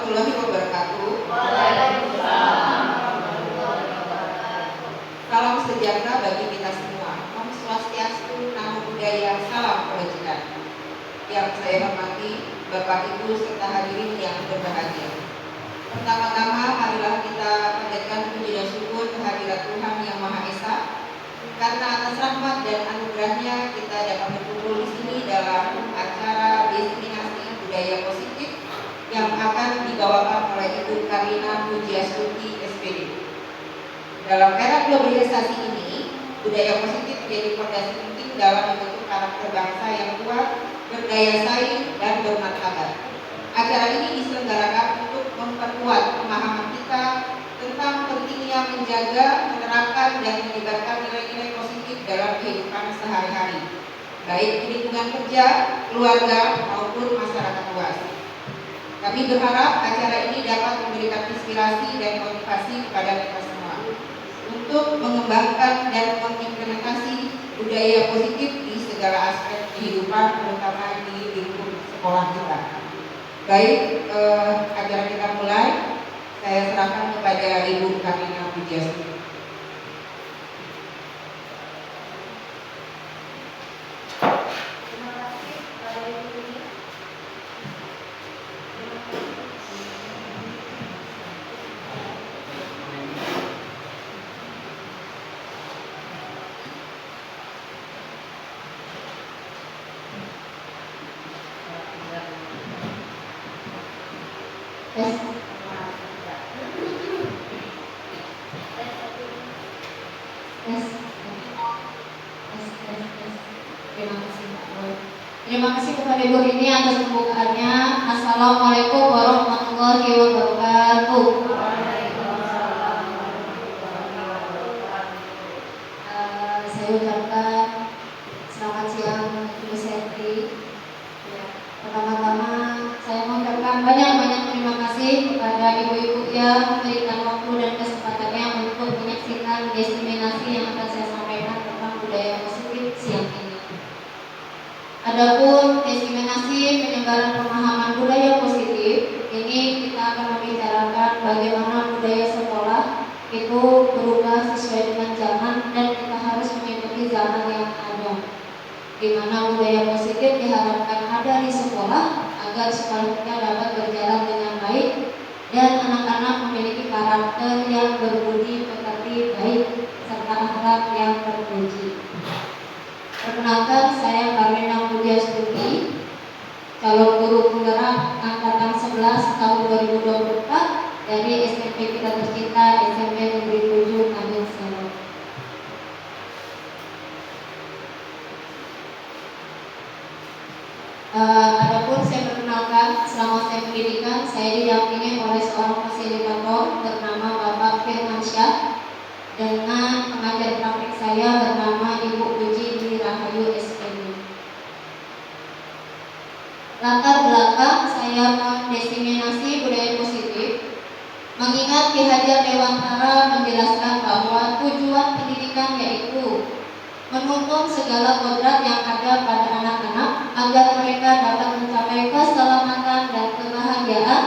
warahmatullahi wabarakatuh. Salam sejahtera bagi kita semua. Om Swastiastu, Namo Buddhaya, salam kebajikan. Yang saya hormati Bapak Ibu serta hadirin yang berbahagia. Pertama-tama marilah kita panjatkan puji dan syukur kehadirat Tuhan Yang Maha Esa, karena atas rahmat dan anugerahnya kita dapat berkumpul di sini dalam acara destinasi budaya positif yang akan dibawakan oleh Ibu Karina Pujiastuti SPD. Dalam era globalisasi ini, budaya positif menjadi fondasi penting dalam membentuk karakter bangsa yang kuat, berdaya saing, dan bermartabat. Acara ini diselenggarakan untuk memperkuat pemahaman kita tentang pentingnya menjaga, menerapkan, dan menyebarkan nilai-nilai positif dalam kehidupan sehari-hari, baik di lingkungan kerja, keluarga, maupun masyarakat luas. Kami berharap acara ini dapat memberikan inspirasi dan motivasi kepada kita semua untuk mengembangkan dan mengimplementasi budaya positif di segala aspek kehidupan, terutama di lingkup sekolah kita. Baik, acara kita mulai. Saya serahkan kepada Ibu Karina Pujiastuti. Terima kasih kepada Ibu Rini atas pembukaannya. Assalamualaikum warahmatullahi wabarakatuh. Saya ucapkan selamat siang Ibu Setri. Pertama-tama saya mengucapkan banyak-banyak terima kasih kepada ibu-ibu yang memberikan waktu dan kesempatannya untuk menyaksikan destinasi yang akan saya sampaikan tentang budaya positif siang ini. Adapun diseminasi penyebaran pemahaman budaya positif, ini kita akan membicarakan bagaimana budaya sekolah itu berubah sesuai dengan zaman dan kita harus mengikuti zaman yang ada. Di mana budaya positif diharapkan ada di sekolah agar sekolah kita dapat berjalan dengan baik dan anak-anak memiliki karakter yang berbudi pekerti baik serta akhlak yang terpuji. Perkenalkan, saya Karina Pujiastuti, calon guru penggerak angkatan 11 tahun 2024 dari SMP kita tercinta SMP Negeri 7 Amin Sero. Adapun saya perkenalkan, selama saya pendidikan saya didampingi oleh seorang fasilitator bernama Bapak Firmansyah dengan pengajar praktik saya bernama Ibu Puji Rahayu SPD. Latar belakang saya mendiseminasi budaya positif, mengingat Ki Hajar Dewantara menjelaskan bahwa tujuan pendidikan yaitu menuntun segala kodrat yang ada pada anak-anak agar mereka dapat mencapai keselamatan dan kebahagiaan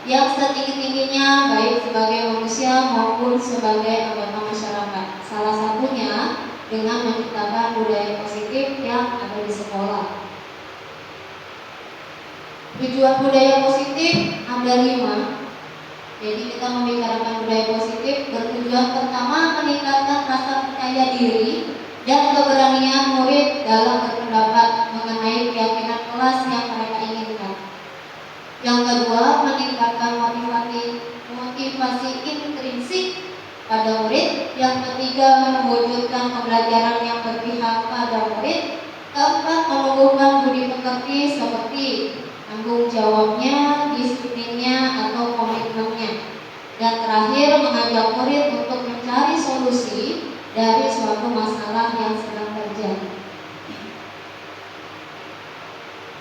yang setinggi-tingginya baik sebagai manusia maupun sebagai anggota masyarakat. Salah satunya dengan menciptakan budaya positif yang ada di sekolah. Tujuan budaya positif ada 5. Jadi kita membicarakan budaya positif bertujuan pertama meningkatkan rasa percaya diri dan keberanian murid dalam berpendapat mengenai keyakinan kelas yang mereka inginkan. Yang kedua, meningkatkan motivasi intrinsik pada murid. Yang ketiga, mewujudkan pembelajaran yang berpihak pada murid. Keempat, menumbuhkan budi pekerti seperti tanggung jawabnya, disiplinnya, atau komitmennya. Dan terakhir, mengajak murid untuk mencari solusi dari suatu masalah yang sedang terjadi.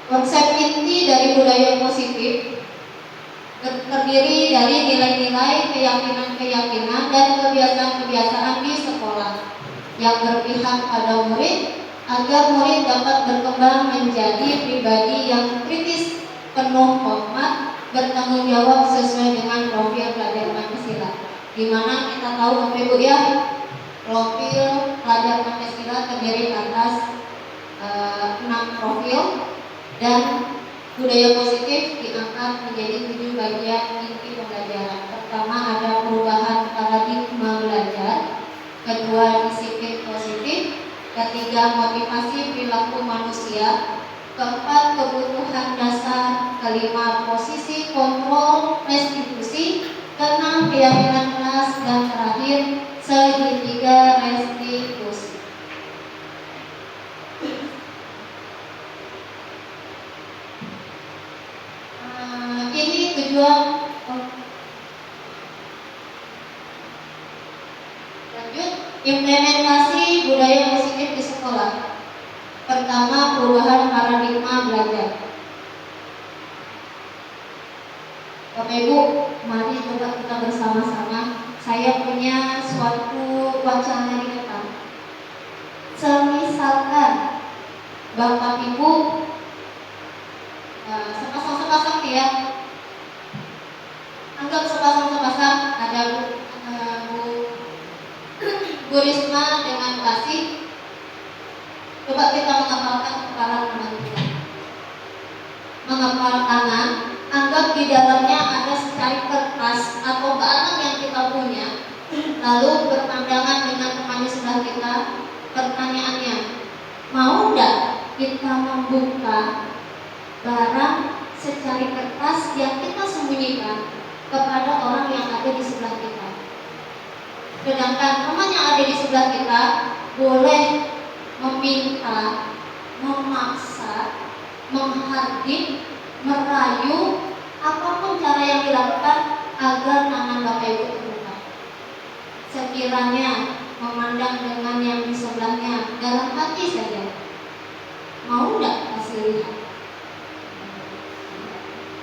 Konsep inti dari budaya positif terdiri dari nilai-nilai, keyakinan-keyakinan, dan kebiasaan-kebiasaan di sekolah yang berpihak pada murid agar murid dapat berkembang menjadi pribadi yang kritis, penuh hormat, bertanggung jawab sesuai dengan profil pelajar Pancasila. Di mana kita tahu Bapak Ibu ya, profil pelajar Pancasila terdiri atas 6 profil dan budaya positif diangkat menjadi 7 bagian inti pembelajaran. Pertama ada perubahan paradigma belajar, kedua disiplin positif, ketiga motivasi perilaku manusia, keempat kebutuhan dasar, kelima posisi kontrol restitusi, keenam keyakinan kelas, dan terakhir segitiga restitusi. Ini tujuan lanjut implementasi budaya positif di sekolah. Pertama, perubahan paradigma belajar. Bapak Ibu, mari coba kita bersama-sama. Saya punya suatu wacana di depan. Semisalkan Bapak Ibu sepasang-sepasang ya, anggap sepasang-sepasang ada Bu Risma dengan Kasih. Coba kita menghafalkan kepalan tangan kita. Menghafal tangan, anggap di dalamnya ada secari kertas atau barang yang kita punya. Lalu berpandangan dengan teman di sebelah kita. Pertanyaannya, mau nggak kita membuka barang secari kertas yang kita sembunyikan kepada orang yang ada di sebelah kita? Sedangkan teman yang ada di sebelah kita boleh meminta, memaksa, menghardik, merayu, apapun cara yang dilakukan agar tangan Bapak Ibu terbuka. Sekiranya memandang dengan yang di sebelahnya dalam hati saja, mau nggak kasih lihat?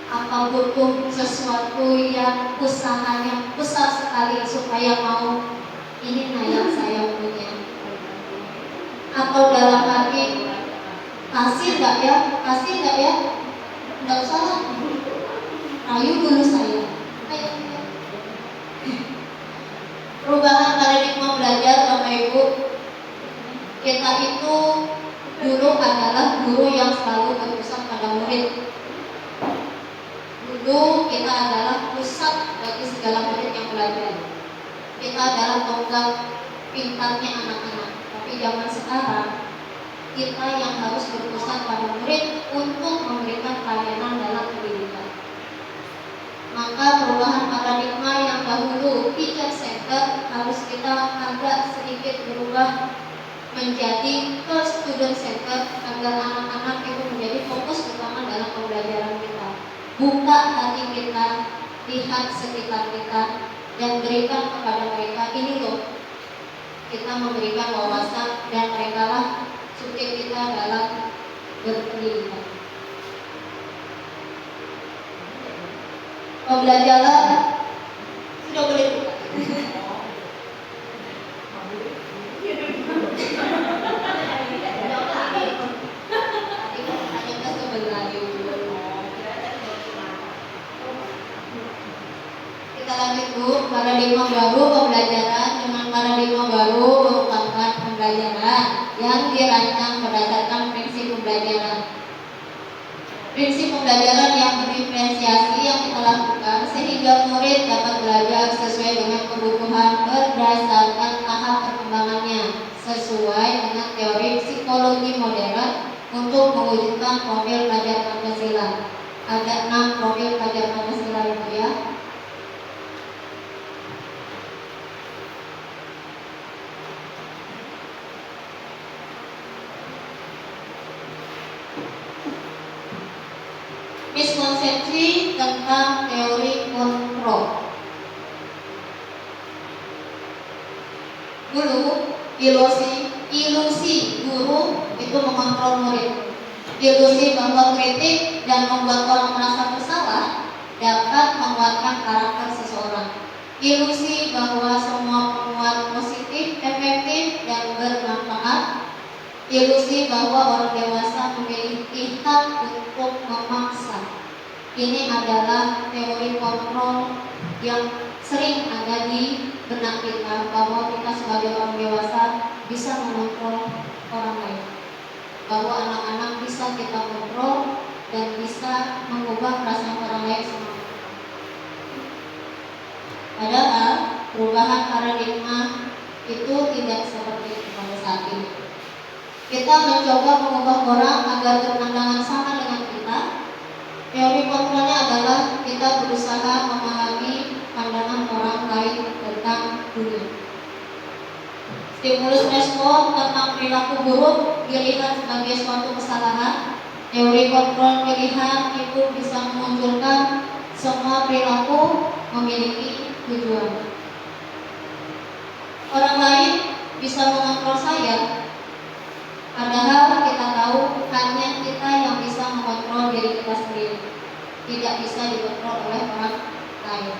Apa butuh sesuatu yang usahanya besar sekali supaya mau ini yang saya punya? Atau dalam hati, kasih nggak ya, kasih nggak ya? Nggak usah lah, rayu dulu saya. Ayo. Perubahan paradigma belajar Bapak Ibu. Kita itu dulu adalah guru yang selalu berpusat pada murid. Dulu kita adalah pusat bagi segala murid yang belajar. Kita adalah tonggak pintarnya anak-anak. Tapi zaman sekarang kita yang harus berpusat pada murid untuk memberikan pelayanan dalam pendidikan. Maka perubahan paradigma yang dahulu teacher center harus kita agak sedikit berubah menjadi ke student center agar anak-anak itu menjadi fokus utama dalam pembelajaran kita. Buka hati kita, lihat sekitar kita, dan berikan kepada mereka ini loh. Kita memberikan wawasan dan mereka lah subjek kita dalam berpendidikan. Pembelajaran sudah boleh buka. Kita lanjut Bu, paradigma baru pembelajaran. Dengan paradigma baru merupakan pembelajaran yang dirancang berdasarkan prinsip pembelajaran. Prinsip pembelajaran yang berdiferensiasi yang kita lakukan sehingga murid dapat belajar sesuai dengan kebutuhan berdasarkan tahap perkembangannya sesuai dengan teori psikologi modern untuk mewujudkan profil pelajar Pancasila. Ada 6 profil pelajar Pancasila itu ya. Miskonsepsi tentang teori kontrol. Dulu ilusi guru itu mengontrol murid. Ilusi bahwa kritik dan membuat orang merasa bersalah dapat menguatkan karakter seseorang. Ilusi bahwa semua penguat positif, efektif, dan bermanfaat. Ilusi bahwa orang dewasa memiliki hak untuk memaksa. Ini adalah teori kontrol yang sering ada di benak kita, bahwa kita sebagai orang dewasa bisa mengontrol orang lain, bahwa anak-anak bisa kita kontrol dan bisa mengubah perasaan orang lain semua. Padahal perubahan paradigma itu tidak seperti itu pada saat ini. Kita mencoba mengubah orang agar berpandangan sama dengan kita. Teori kontrolnya adalah kita berusaha memahami pandangan orang lain tentang dunia. Stimulus respon tentang perilaku buruk dilihat sebagai suatu kesalahan. Teori kontrol pilihan itu bisa memunculkan semua perilaku memiliki tujuan. Orang lain bisa mengontrol saya, padahal kita tahu hanya kita yang bisa mengontrol diri kita sendiri, tidak bisa dikontrol oleh orang lain,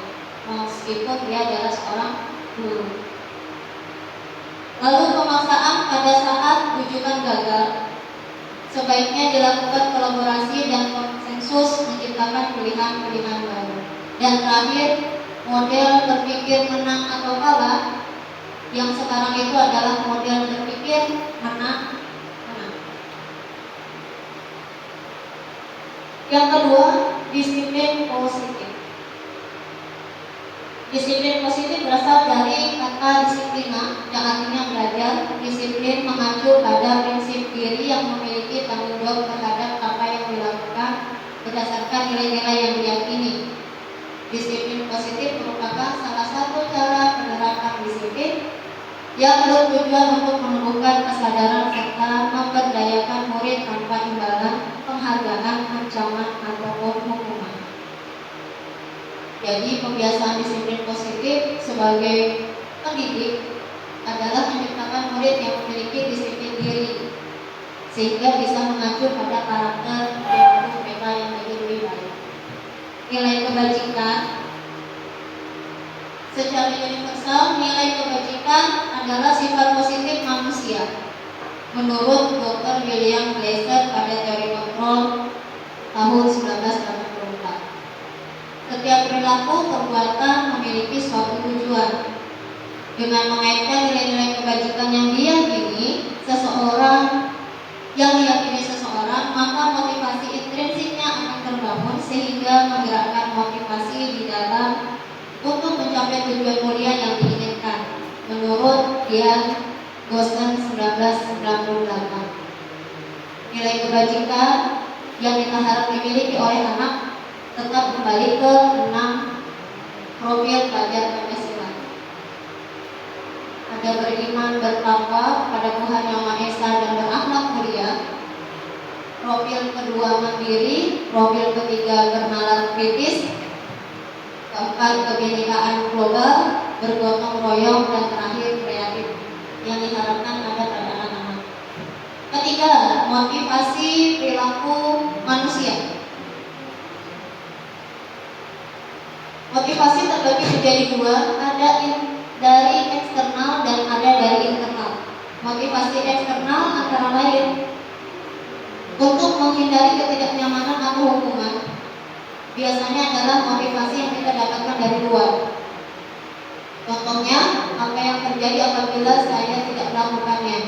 meskipun dia adalah seorang guru. Lalu pemaksaan pada saat rujukan gagal, sebaiknya dilakukan kolaborasi dan konsensus menciptakan pilihan-pilihan baru. Dan terakhir, model berpikir menang atau kalah, yang sekarang itu adalah model berpikir menang. Yang kedua, disiplin positif. Disiplin positif berasal dari kata disiplina, yang artinya belajar. Disiplin mengacu pada prinsip diri yang memiliki tanggung jawab terhadap apa yang dilakukan berdasarkan nilai-nilai yang diyakini. Disiplin positif merupakan salah satu cara penerapan disiplin yang bertujuan untuk menumbuhkan kesadaran serta memberdayakan murid tanpa imbalan, penghargaan, ancaman, ataupun hukuman. Jadi pembiasaan disiplin positif sebagai pendidik adalah menciptakan murid yang memiliki disiplin diri, sehingga bisa mengacu pada karakter perilaku mereka yang lebih baik. Nilai kebajikan. Secara universal, nilai kebajikan adalah sifat positif manusia. Menurut Dr. William Glasser pada teori kontrol tahun 1984. Setiap perilaku perbuatan memiliki suatu tujuan. Dengan mengaitkan nilai-nilai kebajikan yang diyakini seseorang, maka motivasi intrinsiknya akan terbangun sehingga menggerakkan motivasi di dalam untuk mencapai tujuan mulia yang diinginkan. Menurut Dian Gossen 1998, nilai kebajikan yang kita harap dimiliki oleh anak tetap kembali ke 6 profil pelajar Pancasila. Ada beriman, bertakwa kepada Tuhan Yang Maha Esa dan berakhlak mulia. Profil kedua mandiri, profil ketiga bernalar kritis, keempat kebinekaan global, bergotong royong, dan terakhir kreatif yang diharapkan ada pada anak-anak. Ketiga, motivasi perilaku manusia. Motivasi terbagi menjadi dua, ada dari eksternal dan ada dari internal. Motivasi eksternal antara lain untuk menghindari ketidaknyamanan atau hukuman. Biasanya adalah motivasi yang kita dapatkan dari luar. Contohnya, apa yang terjadi apabila saya tidak melakukannya.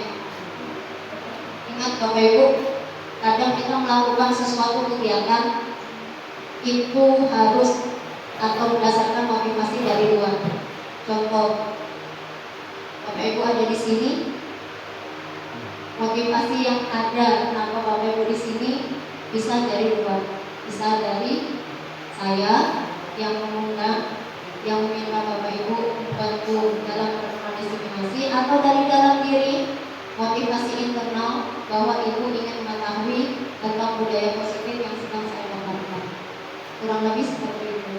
Ingat Bapak Ibu, kadang kita melakukan sesuatu kegiatan itu harus atau berdasarkan motivasi dari luar. Contoh, Bapak Ibu ada di sini, motivasi yang ada kenapa Bapak Ibu di sini bisa dari luar, bisa dari saya yang mengundang, yang meminta Bapak Ibu membantu dalam berpartisipasi, atau dari dalam diri, motivasi internal bahwa Ibu ingin mengetahui tentang budaya positif yang sedang saya lakukan. Kurang lebih seperti itu.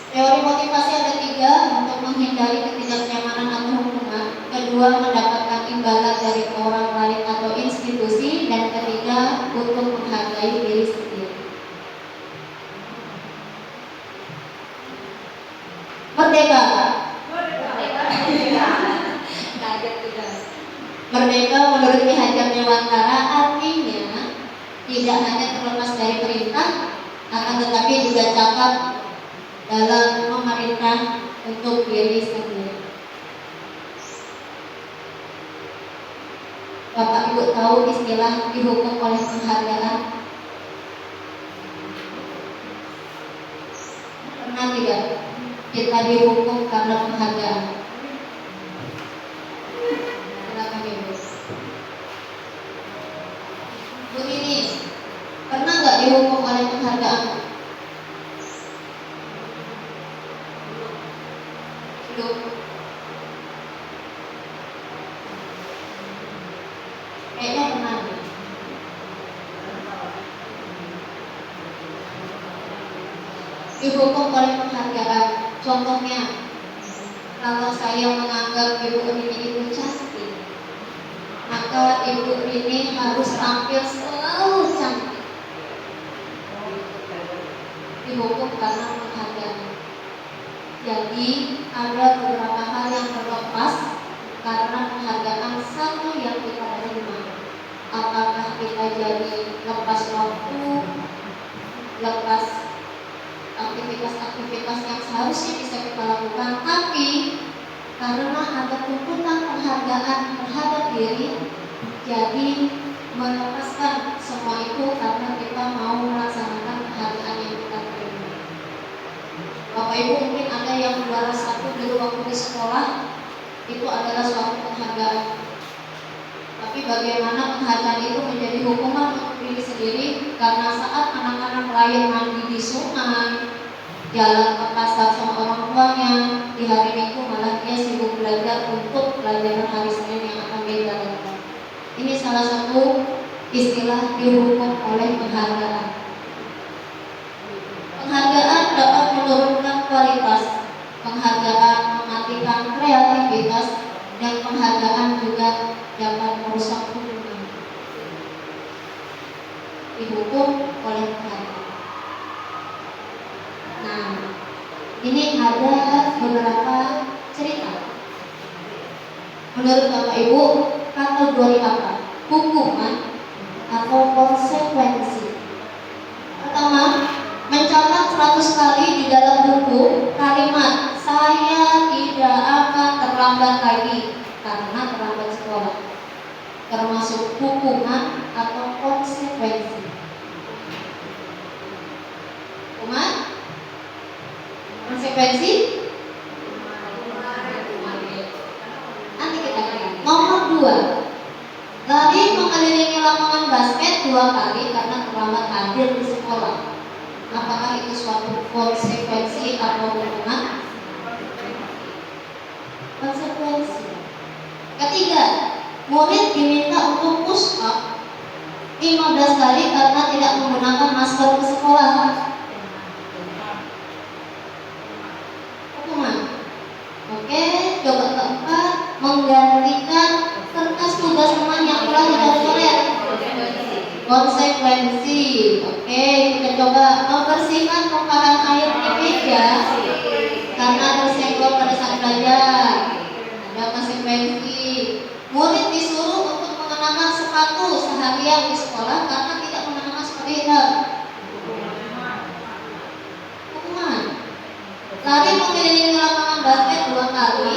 Teori motivasi ada 3, untuk menghindari ketidaknyamanan atau hukuman, kedua mendapatkan imbalan dari orang lain atau institusi, dan ketiga untuk menghargai diri sendiri. Merdeka. Merdeka menurut Ki Hajar Dewantara artinya tidak hanya terlepas dari perintah, akan akan tetapi juga cakap dalam memerintah untuk diri sendiri. Bapak Ibu tahu istilah dihukum oleh penghargaan? Pernah tidak kita dihukum karena penghargaan? Silakan Ibu. Bu ini pernah nggak dihukum oleh penghargaan? Belum. Kayaknya pernah. Dihukum oleh penghargaan. Contohnya, kalau saya menganggap Ibu Rini itu cantik, maka Ibu Rini harus tampil selalu cantik. Dihukum karena penghargaan. Jadi ada beberapa hal yang terlepas karena penghargaan satu yang kita terima. Apakah kita jadi lepas waktu, lepas aktivitas-aktivitas yang seharusnya bisa kita lakukan, tapi karena ada tuntutan penghargaan terhadap diri, jadi melepaskan semua itu karena kita mau melaksanakan penghargaan yang kita terima. Bapak Ibu mungkin ada yang juara satu dulu waktu di sekolah, itu adalah suatu penghargaan. Tapi bagaimana penghargaan itu menjadi hukuman untuk diri sendiri, karena saat anak-anak lain mandi di sungai, jalan ke pasar sama orang tuanya, di hari Minggu malah dia sibuk belajar untuk pelajaran hari Senin yang akan dia jalankan. Ini salah satu istilah dihukum oleh penghargaan. Penghargaan dapat menurunkan kualitas, penghargaan mematikan kreativitas, dan penghargaan juga dapat merusak hubungan. Dihukum oleh penghargaan. Nah, ini ada beberapa cerita. Menurut Bapak Ibu, kategori apa? Hukuman atau konsekuensi? Pertama, mencatat 100 kali di dalam buku kalimat "saya tidak akan terlambat lagi karena terlambat sekolah", termasuk hukuman atau konsekuensi? Hukuman? Konsekuensi? Nanti kita lihat. Nomor 2, lari mengelilingi lapangan basket 2 kali karena terlambat hadir di sekolah. Apakah itu suatu konsekuensi atau hukuman? Konsekuensi. Ketiga, murid diminta untuk push up 15 kali karena tidak menggunakan masker ke sekolah. Hukuman. Oke, coba keempat, menggantikan kertas tugas teman yang telah dicoret. Konsekuensi. Oke, kita coba membersihkan tumpahan air di meja karena tersenggol pada saat belajar. Ada konsekuensi. Murid disuruh untuk mengenakan sepatu seharian di sekolah karena tidak mengenakan sepatu hitam. Hukuman. Lari mengelilingi lapangan basket 2 kali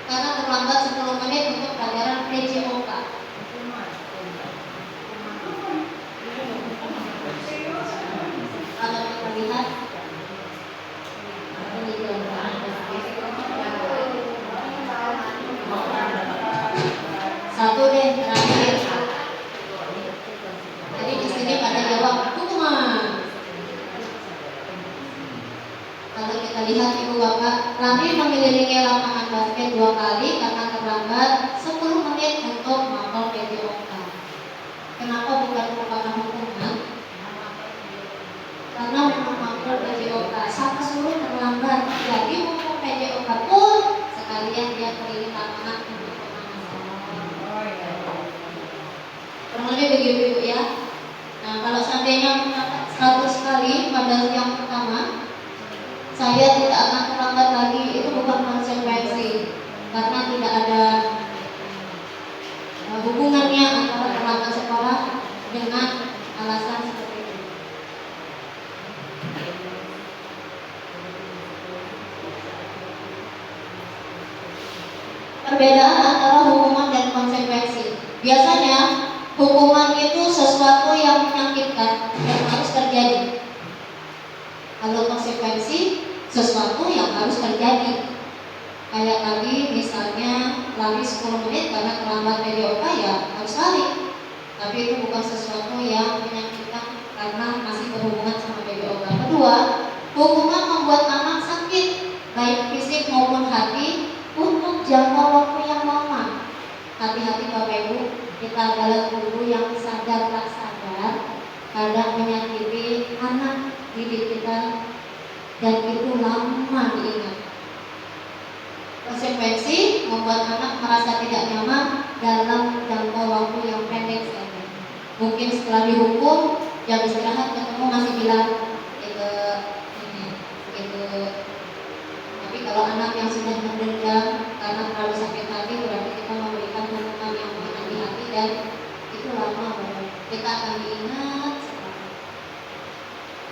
karena terlambat 10 menit untuk pelajaran PJOK. Kalau kita lihat satu deh terakhir. Jadi di sini pada jawab hukuman. Kalau kita lihat Ibu Bapak, lari mengelilingi lapangan basket 2 kali karena terlambat 10 menit untuk mapel PJOK. Kenapa bukan merupakan hukuman? Karena memang mapel PJOK sama suruh terlambat. Jadi hukum PJOK pun sekalian dia keliling lapangan untuk pemanasan. Kurang lebih begitu Ibu ya. Nah, kalau seandainya mencatat 100 kali pada yang pertama, saya tidak akan terlambat lagi, itu bukan konsekuensi, karena tidak ada hubungannya antara terlambat sekolah dengan alasan seperti itu. Perbedaan antara hukuman dan konsekuensi. Biasanya hukuman itu sesuatu yang menyakitkan dan harus terjadi. Kalau konsekuensi sesuatu yang harus terjadi. Kayak tadi misalnya lari 10 menit karena terlambat PDOK ya harus lari. Tapi itu bukan sesuatu yang menyakitkan karena masih berhubungan sama PDOK. Kedua, hukuman membuat anak sakit baik fisik maupun hati untuk jangka waktu yang lama. Hati-hati Bapak Ibu, kita adalah guru yang sadar tak sadar kadang menyakiti anak didik kita dan itu lama diingat. Konsekuensi membuat anak merasa tidak nyaman dalam jangka waktu yang pendek saja. Mungkin setelah dihukum, jam istirahat ketemu masih bilang itu ini, itu. Tapi kalau anak yang sudah mendendam karena terlalu sakit hati, berarti kita memberikan hukuman yang mengenai hati dan itu lama banget. Kita akan diingat.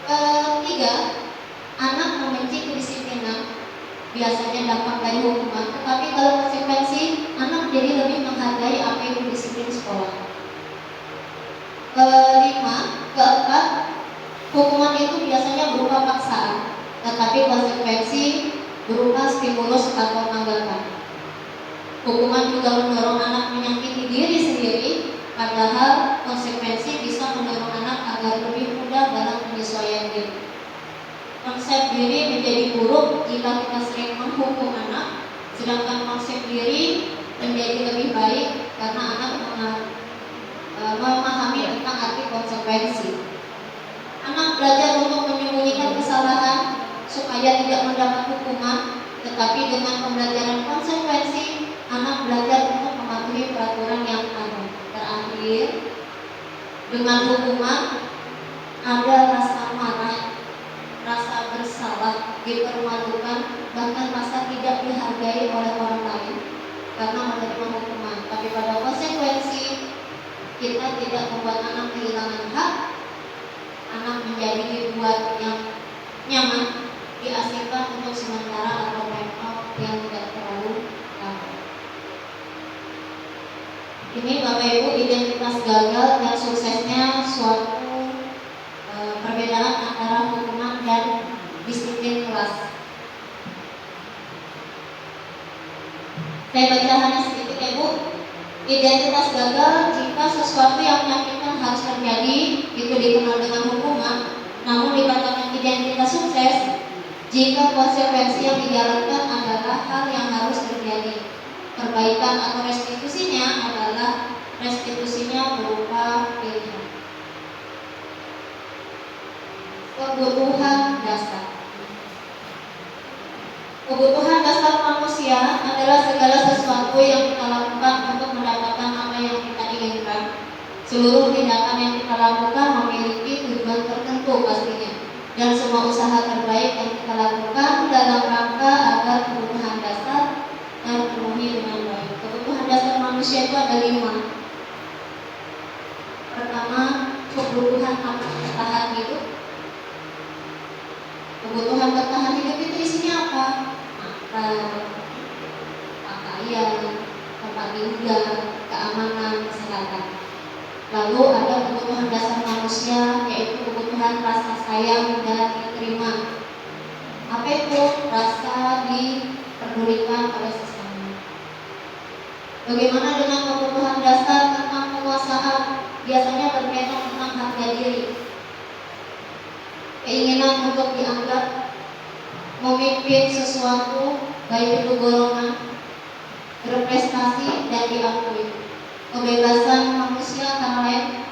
Ketiga, anak membenci kedisiplinan. Biasanya dampak dari hukuman, tetapi kalau konsekuensi, anak jadi lebih menghargai apa itu disiplin sekolah. Keempat, hukuman itu biasanya berupa paksaan, tetapi konsekuensi berupa stimulus atau tanggapan. Hukuman juga mendorong anak menyakiti diri sendiri, padahal konsekuensi bisa mendorong anak agar lebih mudah dalam penyesuaian diri. Konsep diri menjadi buruk jika kita sering menghukum anak, sedangkan konsep diri menjadi lebih baik karena anak memahami tentang arti konsekuensi. Anak belajar untuk menyembunyikan kesalahan supaya tidak mendapat hukuman, tetapi dengan pembelajaran konsekuensi, anak belajar untuk mematuhi peraturan yang ada. Terakhir, dengan hukuman ada rasa marah, rasa bersalah, dipermalukan, bahkan rasa tidak dihargai oleh orang lain karena menerima hukuman. Tapi pada konsekuensi, kita tidak membuat anak kehilangan hak, anak menjadi dibuat yang nyaman, diasingkan untuk sementara atau memang yang tidak terlalu lama. Ini Bapak Ibu identitas gagal dan suksesnya suatu perbedaan antara hukuman dan disiplin kelas. Saya baca hanya sedikit ya Bu. Identitas gagal jika sesuatu yang menyakitkan harus terjadi, itu dikenal dengan hukuman. Namun dikatakan identitas sukses jika konsekuensi yang dijalankan adalah hal yang harus terjadi. Perbaikan atau restitusinya adalah restitusinya berupa pilihan. Kebutuhan dasar. Kebutuhan dasar manusia adalah segala sesuatu yang kita lakukan untuk mendapatkan apa yang kita inginkan. Seluruh tindakan yang kita lakukan memiliki tujuan tertentu pastinya, dan semua usaha terbaik yang kita lakukan dalam rangka agar kebutuhan dasar terpenuhi dengan baik. Kebutuhan dasar manusia itu ada 5. Pertama, kebutuhan bertahan hidup. Kebutuhan bertahan hidup itu isinya apa? Makan, pakaian, tempat tinggal, keamanan, kesehatan. Lalu ada kebutuhan dasar manusia, yaitu kebutuhan rasa sayang dan diterima. Apa itu? Rasa diperdulikan oleh sesama. Bagaimana dengan kebutuhan dasar tentang penguasaan? Biasanya berkaitan tentang harga diri. Keinginan untuk dianggap memimpin sesuatu, baik itu golongan, berprestasi dan diakui. Kebebasan manusia antara lain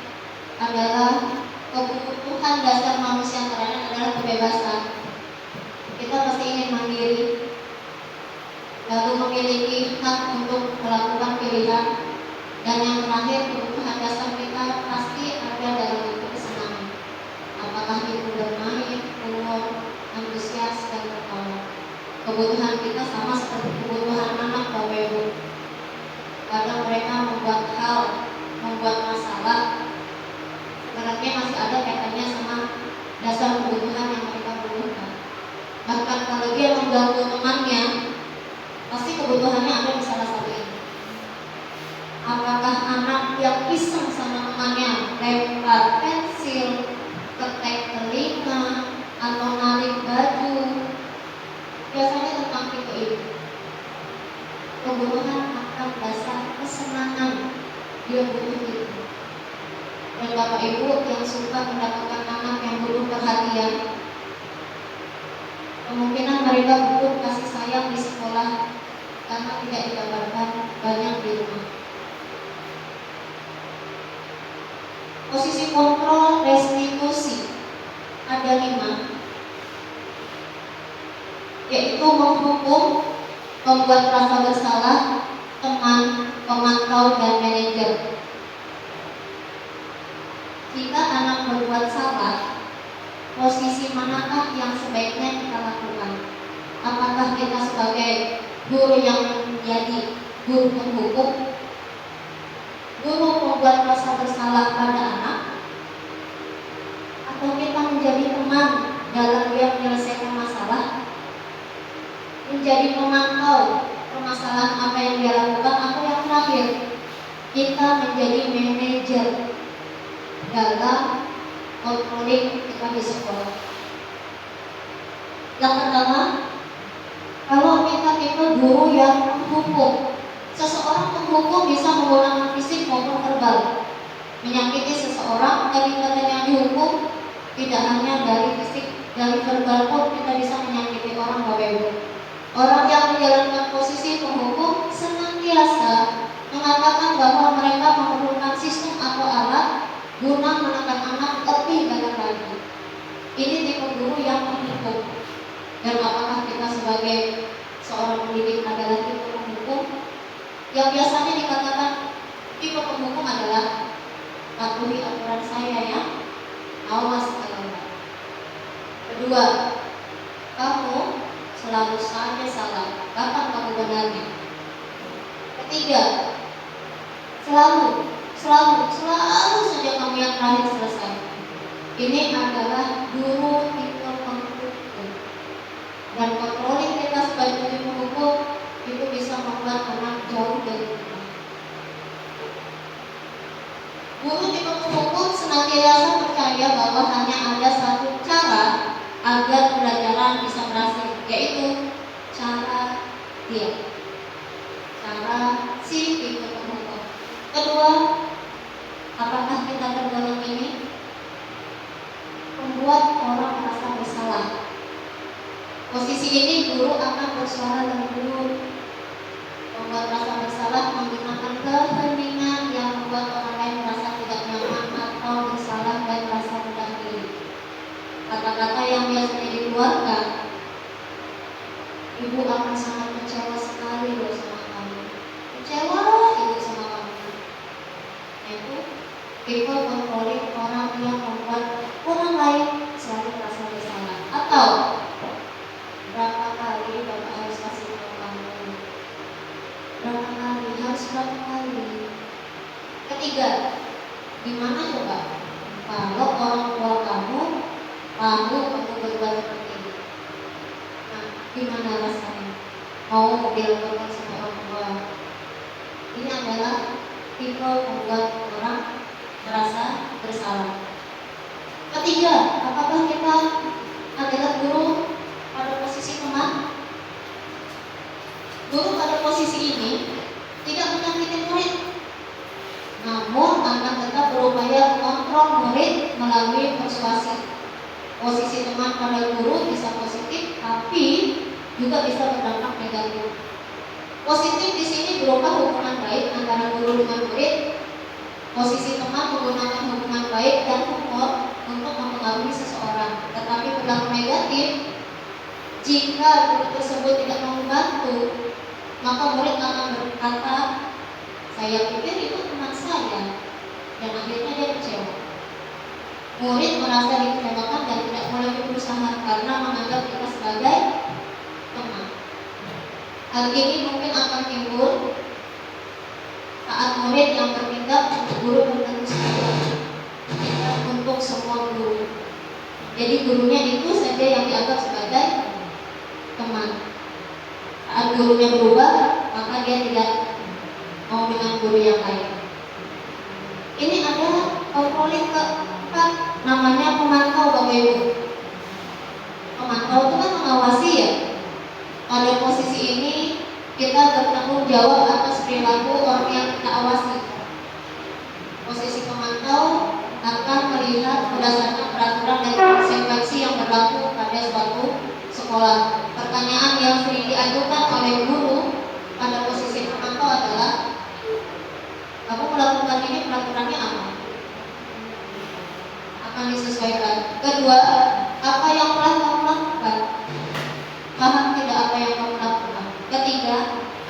adalah kebutuhan dasar manusia antara lain adalah kebebasan. Kita pasti ingin mandiri, lalu memiliki hak untuk melakukan pilihan, dan yang terakhir kebutuhan dasar kita pasti ada dalam bentuk kesenangan. Apakah itu bermain, umur, antusias, dan tertawa. Kebutuhan kita sama seperti kebutuhan anak Bapak Ibu. Kadang mereka membuat masalah, sebenarnya masih ada kaitannya sama dasar kebutuhan yang mereka butuhkan. Bahkan kalau dia mengganggu temannya, pasti kebutuhannya ada di salah satu itu. anak yang iseng sama temannya, lempar pensil, ketek telinga, atau narik baju. Biasanya tentang tipe itu. Pembunuhan akan dasar kesenangan, dia butuh itu. Dan Bapak Ibu yang suka mendapatkan anak yang butuh perhatian, kemungkinan mereka butuh kasih sayang di sekolah karena tidak didapatkan banyak di rumah. Posisi kontrol restitusi ada 5, yaitu menghukum, membuat rasa bersalah, teman, pemantau, dan manajer. Jika anak berbuat salah, posisi manakah yang sebaiknya kita lakukan? Apakah kita sebagai guru yang menjadi guru penghukum, guru membuat rasa bersalah pada anak, atau kita menjadi teman dalam dia menyelesaikan masalah, menjadi pemantau permasalahan apa yang dia lakukan, atau yang terakhir kita menjadi manajer dalam controlling kita di sekolah. Yang pertama, kalau kita tipe guru yang menghukum, seseorang penghukum bisa menggunakan fisik maupun verbal, menyakiti seseorang. Dari katanya dihukum tidak hanya dari fisik, dari verbal pun kita bisa menyakiti orang. Bapak Ibu, orang yang menjalankan posisi penghukum senantiasa mengatakan bahwa mereka memerlukan sistem atau alat guna menekan anak lebih dalam lagi. Ini tipe guru yang menghukum. Dan apakah kita sebagai seorang pendidik adalah tipe penghukum? Yang biasanya dikatakan tipe penghukum adalah patuhi aturan saya ya, awas kalau. Kedua, kamu selalu saja salah, kapan kamu benarnya? Ketiga, selalu saja kamu yang terakhir selesai. Ini adalah guru tipe penghukum. Dan controlling kita sebagai guru penghukum itu bisa membuat anak jauh dari kita. Guru tipe penghukum senantiasa percaya bahwa hanya ada satu cara agar pembelajaran bisa berhasil, yaitu cara dia, cara si tipe penghukum. Kedua, apakah kita tergolong ini? Membuat orang merasa bersalah. Posisi ini guru akan bersuara lembut, membuat rasa bersalah menggunakan keheningan yang membuat orang lain merasa tidak nyaman atau bersalah dan merasa rendah diri. Kata-kata yang biasanya dikeluarkan, ibu akan sangat kecewa sekali loh sama kamu. Kecewa ibu sama kamu. Itu tipe controlling orang yang membuat orang lain selalu merasa bersalah. Atau berapa kali Bapak harus kasih tahu kamu? Berapa kali? Harus berapa kali? Ketiga, gimana coba kalau orang tua kamu tahu kamu berbuat seperti ini? Nah, gimana rasanya? Mau dilakukan sama orang tua? Ini adalah tipe membuat orang merasa bersalah. Ketiga, apakah kita adalah guru pada posisi teman? Guru pada posisi ini tidak menyakiti murid, namun akan tetap berupaya mengontrol murid melalui persuasi. Posisi teman pada guru bisa positif, tapi juga bisa berdampak negatif. Positif di sini berupa hubungan baik antara guru dengan murid. Posisi teman menggunakan hubungan baik dan humor untuk mempengaruhi seseorang. Tetapi berlaku negatif, jika guru tersebut tidak membantu, maka murid akan berkata, saya pikir itu teman saya, dan akhirnya dia kecewa. Murid merasa dikecewakan dan tidak mau lagi berusaha karena menganggap kita sebagai teman. Hal ini mungkin akan timbul saat murid yang bertindak untuk guru tertentu saja, tidak untuk semua guru. Jadi gurunya itu saja yang dianggap sebagai teman. Saat gurunya berubah, maka dia tidak mau dengan guru yang lain. Controlling keempat namanya pemantau, Bapak Ibu. Pemantau itu kan mengawasi ya. Pada posisi ini kita bertanggung jawab atas perilaku orang yang kita awasi. Posisi pemantau akan melihat berdasarkan peraturan dan konsekuensi yang berlaku pada suatu sekolah. Pertanyaan yang sering diajukan oleh guru pada posisi pemantau adalah, kamu melakukan ini peraturannya apa? Akan disesuaikan. Kedua, apa yang telah kamu lakukan? Paham tidak apa yang kamu lakukan? Ketiga,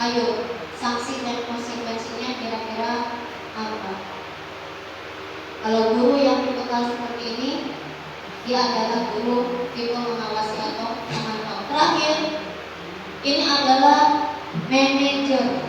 ayo sanksi dan konsekuensinya kira-kira apa? Kalau guru yang dibekal seperti ini, dia adalah guru tipe mengawasi atau memantau. Terakhir, ini adalah manajer.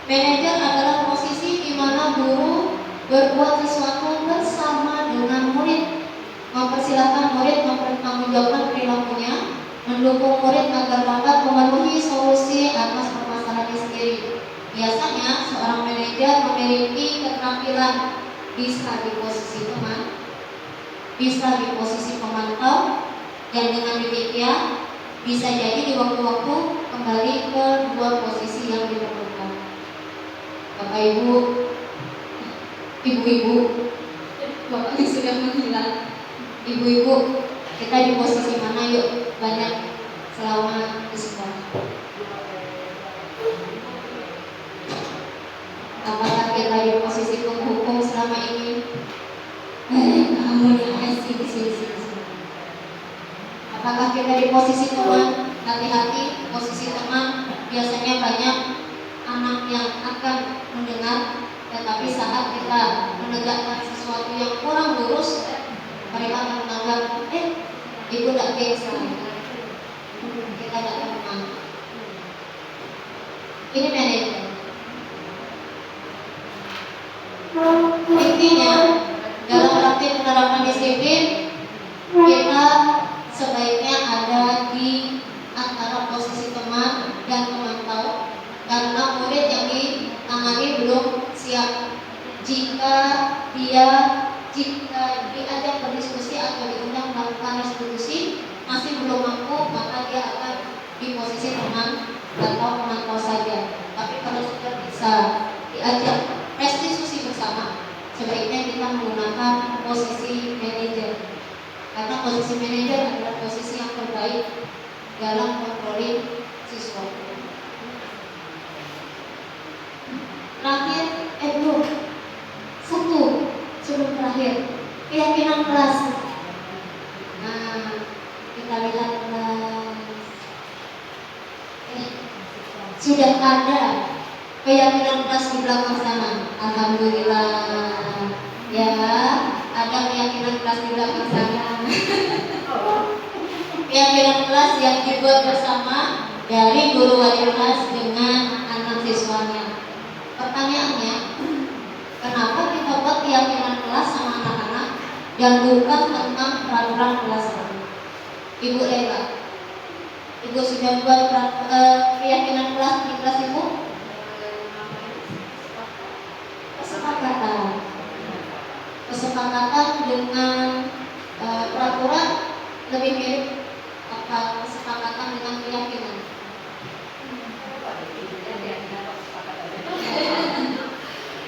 Manajer adalah posisi di mana guru berbuat sesuatu bersama dengan murid, mempersilahkan murid mempertanggungjawabkan perilakunya, mendukung murid agar dapat memenuhi solusi atas permasalahannya sendiri. Biasanya seorang manajer memiliki keterampilan bisa di posisi teman, bisa di posisi pemantau, dan dengan demikian bisa jadi di waktu-waktu kembali ke dua posisi yang diperlukan. Bapak Ibu, Ibu-ibu, bapaknya sudah menghilang. Ibu-ibu, kita di posisi mana yuk? Banyak selama di sekolah. Apakah kita di posisi penghukum selama ini? Kamu yang asik sini. Apakah kita di posisi teman? Hati-hati, posisi teman biasanya banyak anak yang akan mendengar, tetapi saat kita menegakkan sesuatu yang kurang lurus, mereka akan menganggap, ibu tidak biasa, kita tidak teman. Ini manajer. Intinya, dalam praktik penerapan disiplin, kita sebaiknya ada di antara posisi teman dan pemantau, karena murid yang ditangani belum siap. Jika diajak berdiskusi atau diundang melakukan restitusi masih belum mampu, maka dia akan di posisi teman atau pemantau saja. Tapi kalau sudah bisa diajak restitusi bersama, sebaiknya kita menggunakan posisi manajer, karena posisi manajer adalah posisi yang terbaik dalam controlling siswa. Terakhir, belum satu sebelum terakhir, keyakinan kelas. Nah, kita lihat kelas. Sudah ada keyakinan kelas di belakang sana. Alhamdulillah. Ya, ada keyakinan kelas di belakang sana. Keyakinan kelas yang dibuat bersama dari guru wali kelas dengan anak siswanya. Pertanyaannya, kenapa kita buat keyakinan kelas sama anak-anak dan bukan tentang peraturan kelas? Ibu Lela, Ibu sudah buat keyakinan kelas di kelas Ibu? Kesepakatan dengan peraturan lebih mirip apa kesepakatan dengan keyakinan?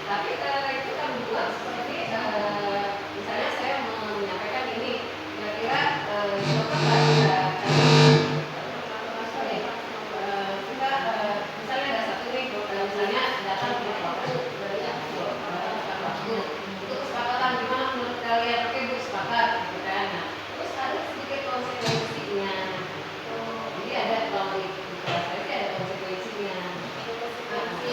Tapi itu kan buat seperti misalnya saya menyampaikan ini kira-kira dokter bisa kita misalnya ada satu nih misalnya datang ke waktu dari waktu itu kesepakatan gimana menurut kalian, oke bu sepakat gitu kan. Nah, terus ada sedikit konsekuensinya, jadi ada kalau di kelas saya sih ada konsekuensinya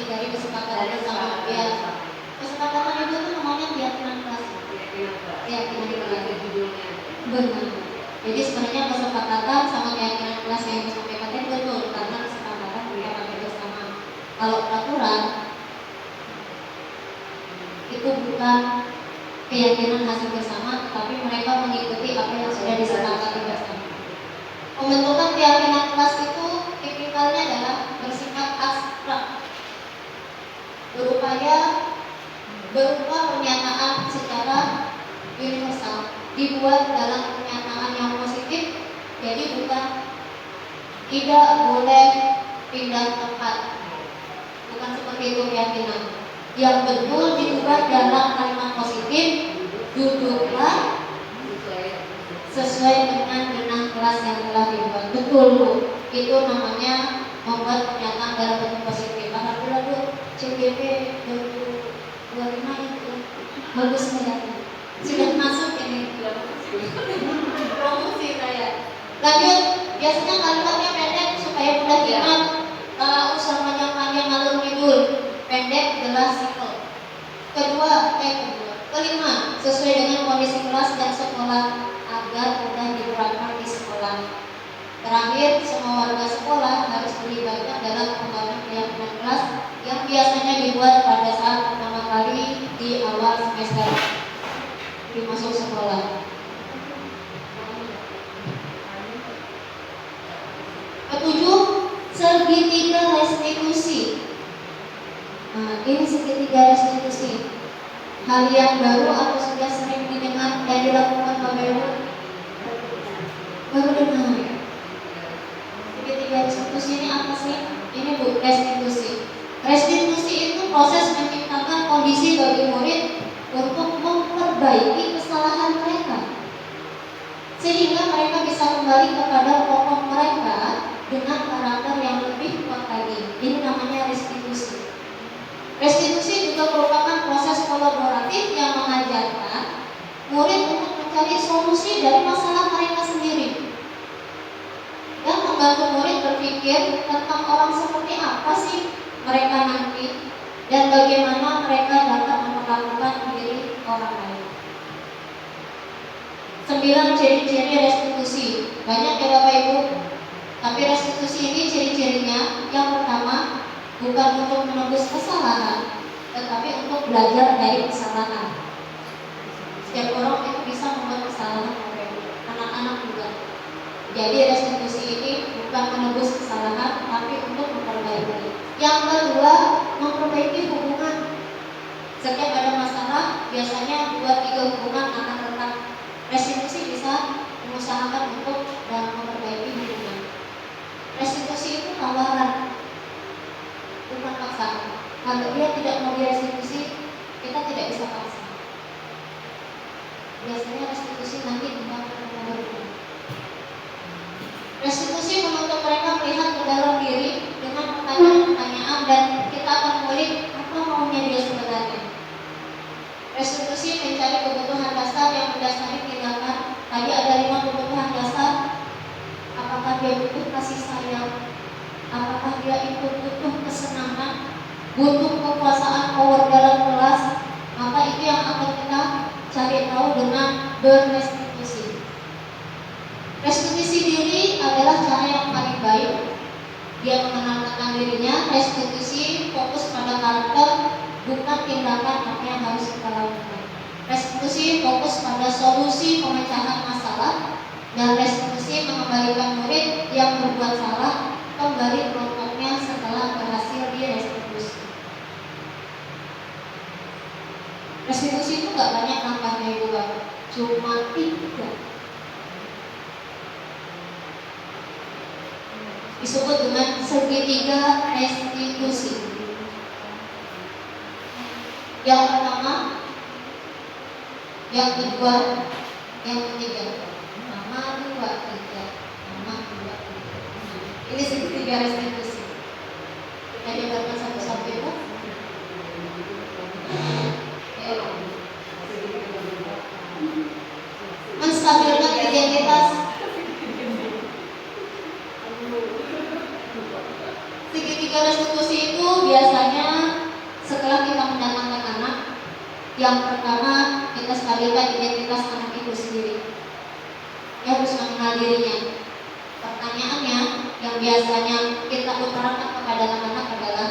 dari kesepakatan sama ya. Kesepakatan itu tuh namanya keyakinan kelas. Keyakinan kelas judulnya. Benar. Jadi sebenarnya kesepakatan sama keyakinan kelas yang disampaikan itu betul, karena kesepakatan kita bersama. Kalau peraturan itu bukan keyakinan hasil bersama, tapi mereka mengikuti apa yang sudah disepakati bersama. Pembentukan keyakinan kelas itu tipikalnya adalah bersifat abstrak, berupa pernyataan secara secara universal, dibuat dalam kenyataan yang positif. Jadi bukan tidak boleh pindah tempat, bukan seperti itu keyakinan. Yang betul diubah dalam kalimat positif, duduklah sesuai dengan benang kelas yang telah dibuat. Betul Bu, itu namanya membuat pernyataan dalam bentuk positif. Alhamdulillah Bu, CGP 2025 itu bagus melihatnya. Sudah masuk ini promosi saya. Lanjut, biasanya kalimatnya pendek supaya mudah diingat. Kalau usamanya panjang ngalur ngidul, pendek jelas simple. Kelima, sesuai dengan kondisi kelas dan sekolah agar mudah diterapkan di sekolah. Terakhir, semua warga sekolah harus dilibatkan dalam pembangunan keyakinan kelas yang biasanya dibuat pada saat pertama kali di awal semester dimasuk sekolah. Ketujuh, segitiga restitusi. Nah, ini segitiga restitusi. Hal yang baru atau sudah sering didengar dan dilakukan Bapak Ibu? Baru dengar. Segitiga restitusi ini apa sih? Ini Bu, restitusi. Restitusi itu proses menciptakan kondisi bagi murid untuk memperbaiki kesalahan mereka, sehingga mereka bisa kembali kepada pokok mereka dengan karakter yang lebih kuat lagi. Ini namanya restitusi. Restitusi juga merupakan proses kolaboratif yang mengajarkan murid untuk mencari solusi dari masalah mereka sendiri dan membantu murid berpikir tentang orang seperti apa sih mereka nanti dan bagaimana mereka dapat memperlakukan diri orang lain. 9, ciri-ciri restitusi. Banyak ya Bapak Ibu. Tapi restitusi ini ciri-cirinya, yang pertama, bukan untuk menebus kesalahan, tetapi untuk belajar dari kesalahan. Setiap orang itu bisa membuat kesalahan, anak-anak juga. Jadi restitusi ini bukan menebus kesalahan, tapi untuk memperbaiki. Yang kedua, memperbaiki hubungan. Setiap ada masalah, biasanya 2-3 hubungan akan retak. Restitusi bisa mengusahakan untuk dan memperbaiki hubungan. Restitusi itu tawaran, bukan paksaan. Kalau dia tidak mau direstitusi, kita tidak bisa paksa. Biasanya restitusi nanti kita akan berubah. Restitusi menuntut mereka melihat ke dalam diri dengan pertanyaan-pertanyaan dan kita akan ngulik apa maunya dia sebenarnya. Restitusi mencari kebutuhan dasar yang mendasari tindakan. Tadi ada 5 kebutuhan dasar. Apakah dia butuh kasih sayang? Apakah dia itu butuh kesenangan? Butuh kekuasaan power dalam kelas? Maka itu yang akan kita cari tahu dengan berrestitusi. Restitusi diri adalah cara yang paling baik. Dia mengenalkan dirinya. Restitusi fokus pada karakter, bukan tindakan apa yang harus kita lakukan. Restitusi fokus pada solusi pemecahan masalah, dan restitusi mengembalikan murid yang berbuat salah kembali kelompoknya setelah berhasil direstitusi. Restitusi itu gak banyak nampaknya Ibu Bapak, cuma 3. Disebut dengan segitiga restitusi. Yang pertama, yang kedua, yang ketiga. Nama 2, 3. Nama 2, 3. Ini segitiga restitusi. Kita jabarkan satu-satu Ibu. Menstabilkan identitas. Segitiga restitusi itu biasanya setelah kita mendatangkan anak, yang pertama kita stabilkan identitas anak itu sendiri. Dia harus mengenal dirinya. Pertanyaannya yang biasanya kita utarakan kepada anak-anak adalah,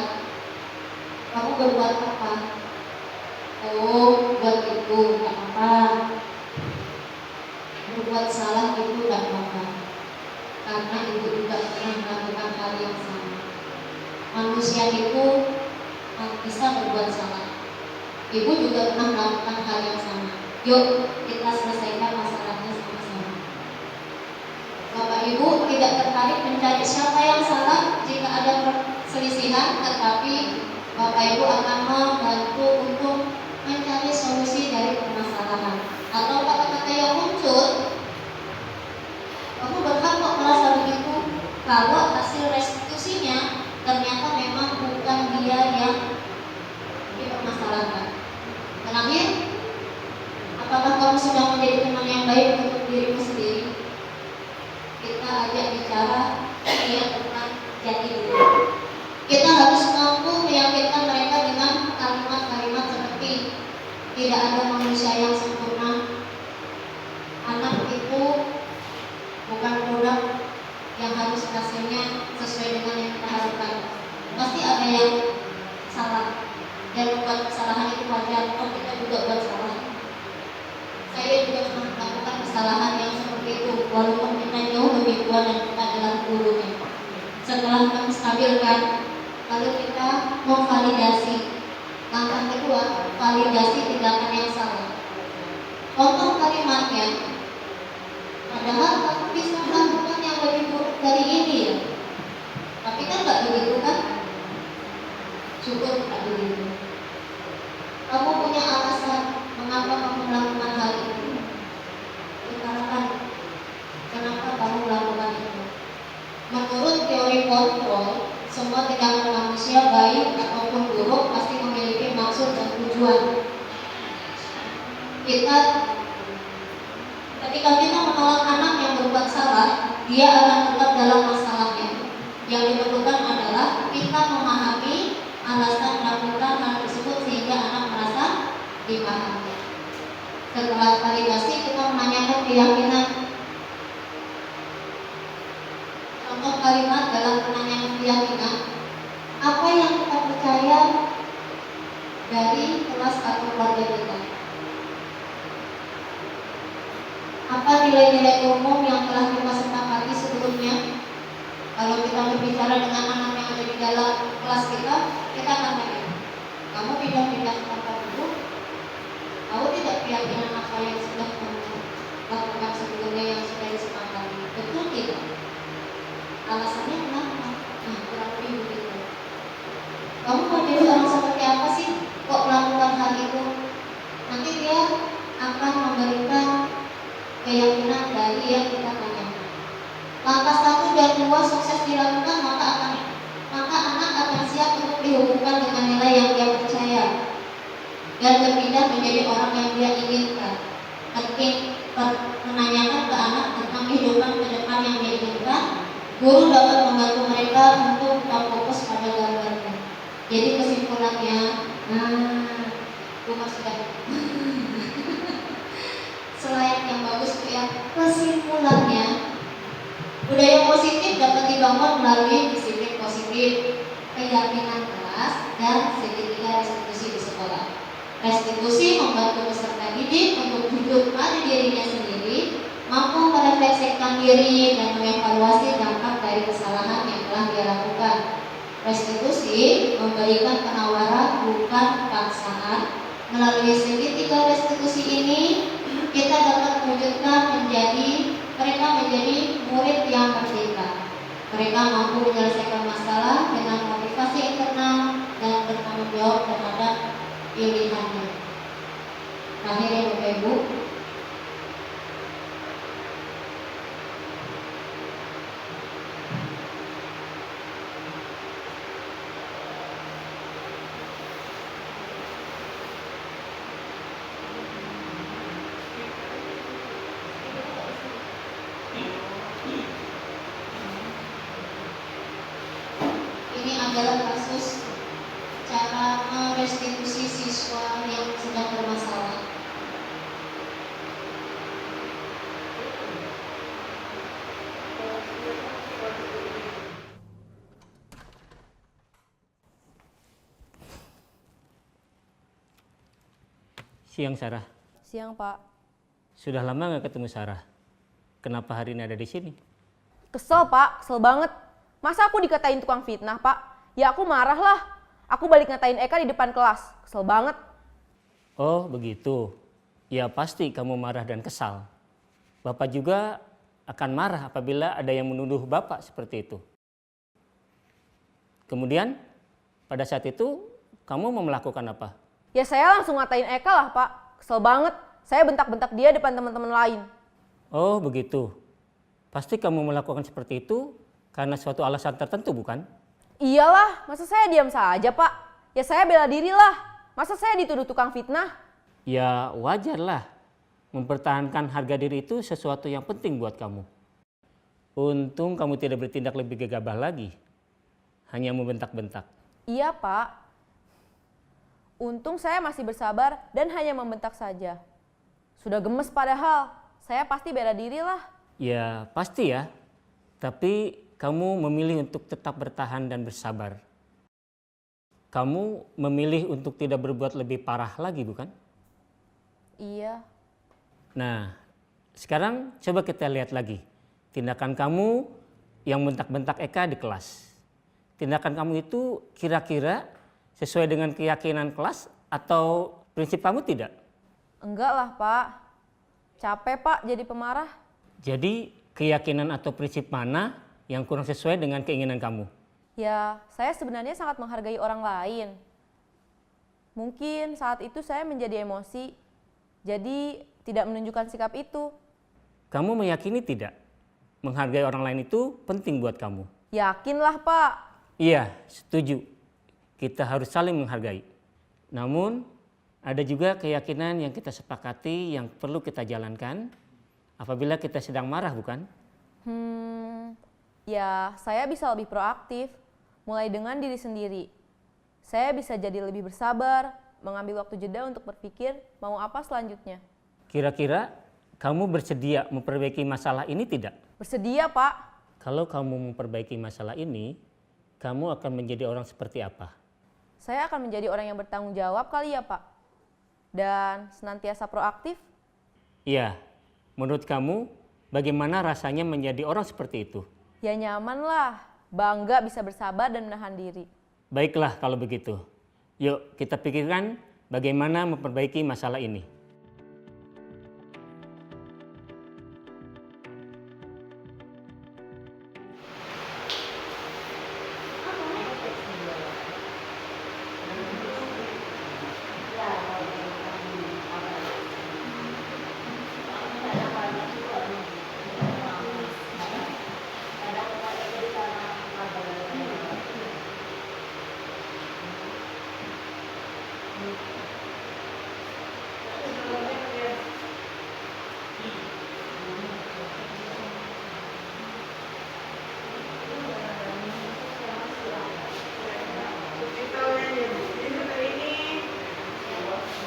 kamu berbuat apa? Oh, buat itu tidak apa. Berbuat salah itu tidak apa, karena ibu juga pernah melakukan hal yang sama. Manusia itu bisa berbuat salah. Ibu juga pernah melakukan hal yang sama. Yuk kita selesaikan masalahnya sama-sama. Bapak Ibu tidak tertarik mencari siapa yang salah jika ada perselisihan, tetapi Bapak Ibu akan membantu untuk mencari solusi dari permasalahan. Atau kata-kata yang muncul, kamu berhak kok merasa begitu kalau hasil restitusinya ternyata memang bukan dia yang dipermasalahkan. Terakhir, apakah kamu sudah menjadi teman yang baik untuk dirimu sendiri? Kita ajak bicara dia tentang jati diri. Kita harus mampu meyakinkan mereka dengan kalimat-kalimat seperti tidak ada manusia yang sempurna. Anak itu bukan produk yang harus hasilnya sesuai dengan yang kita harapkan. Pasti ada yang salah dan membuat kesalahan itu wajar. Oh, kita juga buat salah. Saya juga pernah melakukan kesalahan yang seperti itu, walaupun kita jauh lebih tua dan kita adalah gurunya. Setelah menstabilkan, lalu kita memvalidasi. Langkah kedua, validasi tindakan yang salah. Contoh kalimatnya, padahal kamu bisa melakukan yang lebih buruk dari ini ya. Tapi kan nggak begitu kan? Syukur nggak begitu. Kamu punya alasan mengapa kamu melakukan hal itu. Utarakan kenapa kamu melakukan itu. Menurut teori kontrol, semua tindakan manusia baik ataupun buruk pasti memiliki maksud dan tujuan. Ketika kita menolak anak yang berbuat salah, dia akan tetap dalam masalahnya. Yang diperlukan adalah kita memahami alasan melakukan hal tersebut sehingga anak merasa dipahami. Setelah validasi, kita menanyakan keyakinan. Contoh kalimat dalam penanyaan keyakinan, apa yang kita percaya dari kelas atau keluarga kita? Apa nilai-nilai umum yang telah kita sepakati sebelumnya? Kalau kita berbicara dengan anak yang ada di dalam kelas kita akan tanya, kamu pindah-pindah tempat dulu? Tahu tidak keyakinan apa yang sudah kamu lakukan sebelumnya yang sudah disepakati? Betul tidak? Alasannya kenapa? Nah, kurang lebih begitu. Kamu mau jadi orang seperti apa sih? Kok melakukan hal itu? Nanti dia akan memberikan keyakinan dari yang kita tanyakan. Langkah 1 dan 2 sukses dilakukan, maka anak akan siap untuk dihubungkan dengan nilai yang dia percaya dan berpindah menjadi orang yang dia inginkan. Penting menanyakan ke anak tentang kehidupan ke depan yang dia inginkan. Guru dapat membantu mereka untuk tetap fokus pada gambarnya. Jadi kesimpulannya, Umar sudah slide yang bagus tuh ya. Kesimpulannya, budaya positif dapat dibangun melalui disiplin positif, keyakinan kelas, dan segitiga restitusi di sekolah. Restitusi membantu peserta didik untuk hidup pada dirinya sendiri, mampu merefleksikan diri dan mengevaluasi dampak dari kesalahan yang telah dia lakukan. Restitusi memberikan penawaran bukan paksaan. Melalui segitiga restitusi ini, kita dapat mewujudkan mereka menjadi murid yang merdeka. Mereka mampu menyelesaikan masalah dengan motivasi internal dan bertanggung jawab terhadap pilihannya. Terakhir ya Bapak Ibu, ini adalah kasus cara merestitusi siswa yang sedang bermasalah. Siang Sarah. Siang Pak. Sudah lama nggak ketemu Sarah. Kenapa hari ini ada di sini? Kesel Pak, kesel banget. Masa aku dikatain tukang fitnah Pak? Ya aku marah lah. Aku balik ngatain Eka di depan kelas. Kesel banget. Oh begitu. Ya pasti kamu marah dan kesal. Bapak juga akan marah apabila ada yang menuduh Bapak seperti itu. Kemudian pada saat itu kamu mau melakukan apa? Ya saya langsung ngatain Eka lah Pak. Kesel banget. Saya bentak-bentak dia depan teman-teman lain. Oh begitu. Pasti kamu melakukan seperti itu karena suatu alasan tertentu bukan? Iyalah, masa saya diam saja Pak? Ya saya bela diri lah. Masa saya dituduh tukang fitnah? Ya wajarlah. Mempertahankan harga diri itu sesuatu yang penting buat kamu. Untung kamu tidak bertindak lebih gegabah lagi. Hanya membentak-bentak. Iya Pak. Untung saya masih bersabar dan hanya membentak saja. Sudah gemes padahal. Saya pasti bela diri lah. Ya pasti ya. Tapi kamu memilih untuk tetap bertahan dan bersabar. Kamu memilih untuk tidak berbuat lebih parah lagi bukan? Iya. Nah, sekarang coba kita lihat lagi tindakan kamu yang bentak-bentak Eka di kelas. Tindakan kamu itu kira-kira sesuai dengan keyakinan kelas atau prinsip kamu tidak? Enggak lah Pak. Capek Pak jadi pemarah. Jadi keyakinan atau prinsip mana yang kurang sesuai dengan keinginan kamu? Ya, saya sebenarnya sangat menghargai orang lain. Mungkin saat itu saya menjadi emosi. Jadi tidak menunjukkan sikap itu. Kamu meyakini tidak? Menghargai orang lain itu penting buat kamu. Yakinlah Pak. Iya, setuju. Kita harus saling menghargai. Namun, ada juga keyakinan yang kita sepakati yang perlu kita jalankan apabila kita sedang marah, bukan? Ya saya bisa lebih proaktif. Mulai dengan diri sendiri. Saya bisa jadi lebih bersabar, mengambil waktu jeda untuk berpikir mau apa selanjutnya. Kira-kira kamu bersedia memperbaiki masalah ini tidak? Bersedia Pak. Kalau kamu memperbaiki masalah ini, kamu akan menjadi orang seperti apa? Saya akan menjadi orang yang bertanggung jawab kali ya Pak. Dan senantiasa proaktif. Iya, menurut kamu bagaimana rasanya menjadi orang seperti itu? Ya nyaman lah, bangga bisa bersabar dan menahan diri. Baiklah kalau begitu. Yuk kita pikirkan bagaimana memperbaiki masalah ini.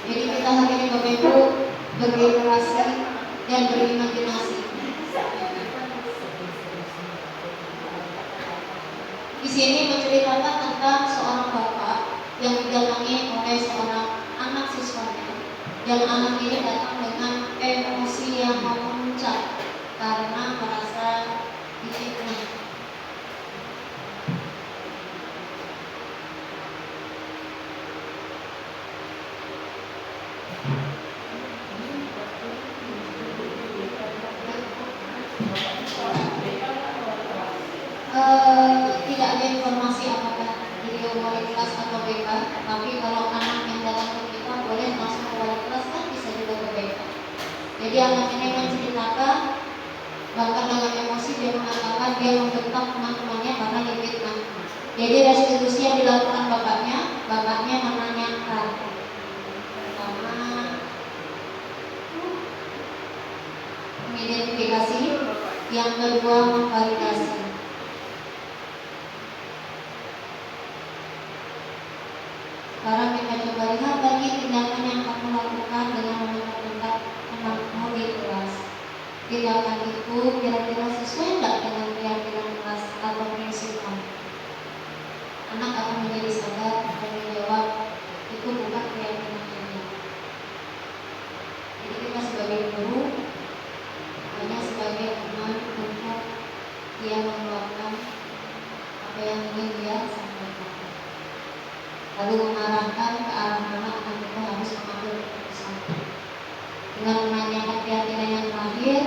Jadi kita hari ini Bapak Ibu bergenerasi dan berimajinasi. Di sini menceritakan tentang seorang bapak yang didatangi oleh seorang anak siswanya, dan anak ini datang dengan emosi yang memuncak karena merasa difitnah. Tidak ada informasi apakah beliau wali kelas atau BK, tapi kalau anak yang datang ke kita boleh langsung ke wali kelas kan bisa juga ke BK. Jadi anak ini menceritakan, bahkan dengan emosi dia mengatakan dia membentak teman-temannya karena difitnah. Jadi restitusi yang dilakukan bapaknya menanyakan pertama mengidentifikasi, yang kedua memvalidasi. Sekarang kita coba lihat lagi tindakan yang kamu lakukan dengan membentak temanmu di kelas. Tindakan itu kira-kira sesuai tidak dengan keyakinan kelas atau prinsip kamu? Anak akan menjadi sadar dan menjawab, itu bukan keyakinan dia. Jadi kita sebagai guru hanya sebagai teman untuk dia mengeluarkan apa yang ingin dia sampaikan, lalu mengarahkan ke arah mana akan kita harus mengambil keputusan. Dengan menanyakan keyakinan yang terakhir,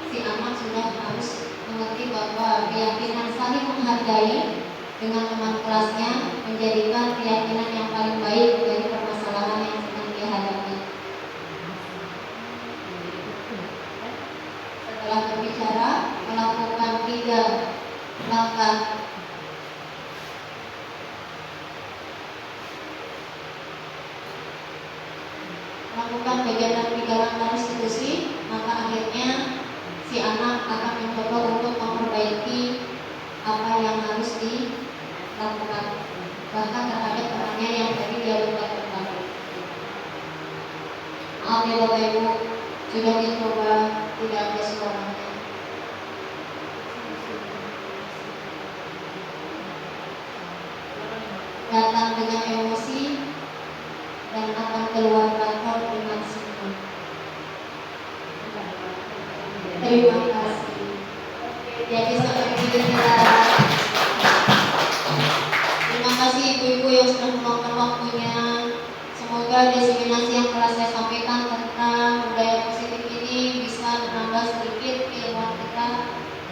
si anak sudah harus mengerti bahwa keyakinan saling menghargai dengan teman kelasnya menjadikan keyakinan yang paling baik dari permasalahan yang sedang dia hadapi. Setelah berbicara, melakukan 3 langkah melakukan kegiatan 3 langkah restitusi, maka akhirnya si anak akan mencoba untuk memperbaiki apa yang harus dilakukan, bahkan terhadap orangnya yang tadi dia lupa tentang. Maaf ya Bapak Ibu, sudah dicoba, tidak ada suaranya. Datang dengan emosi dan akan keluar kantor dengan senyum. Terima kasih. Jadi seperti inilah. Terima kasih ibu-ibu yang sudah meluangkan waktunya. Semoga diseminasi yang telah saya sampaikan tentang budaya positif ini bisa menambah sedikit keilmuan kita,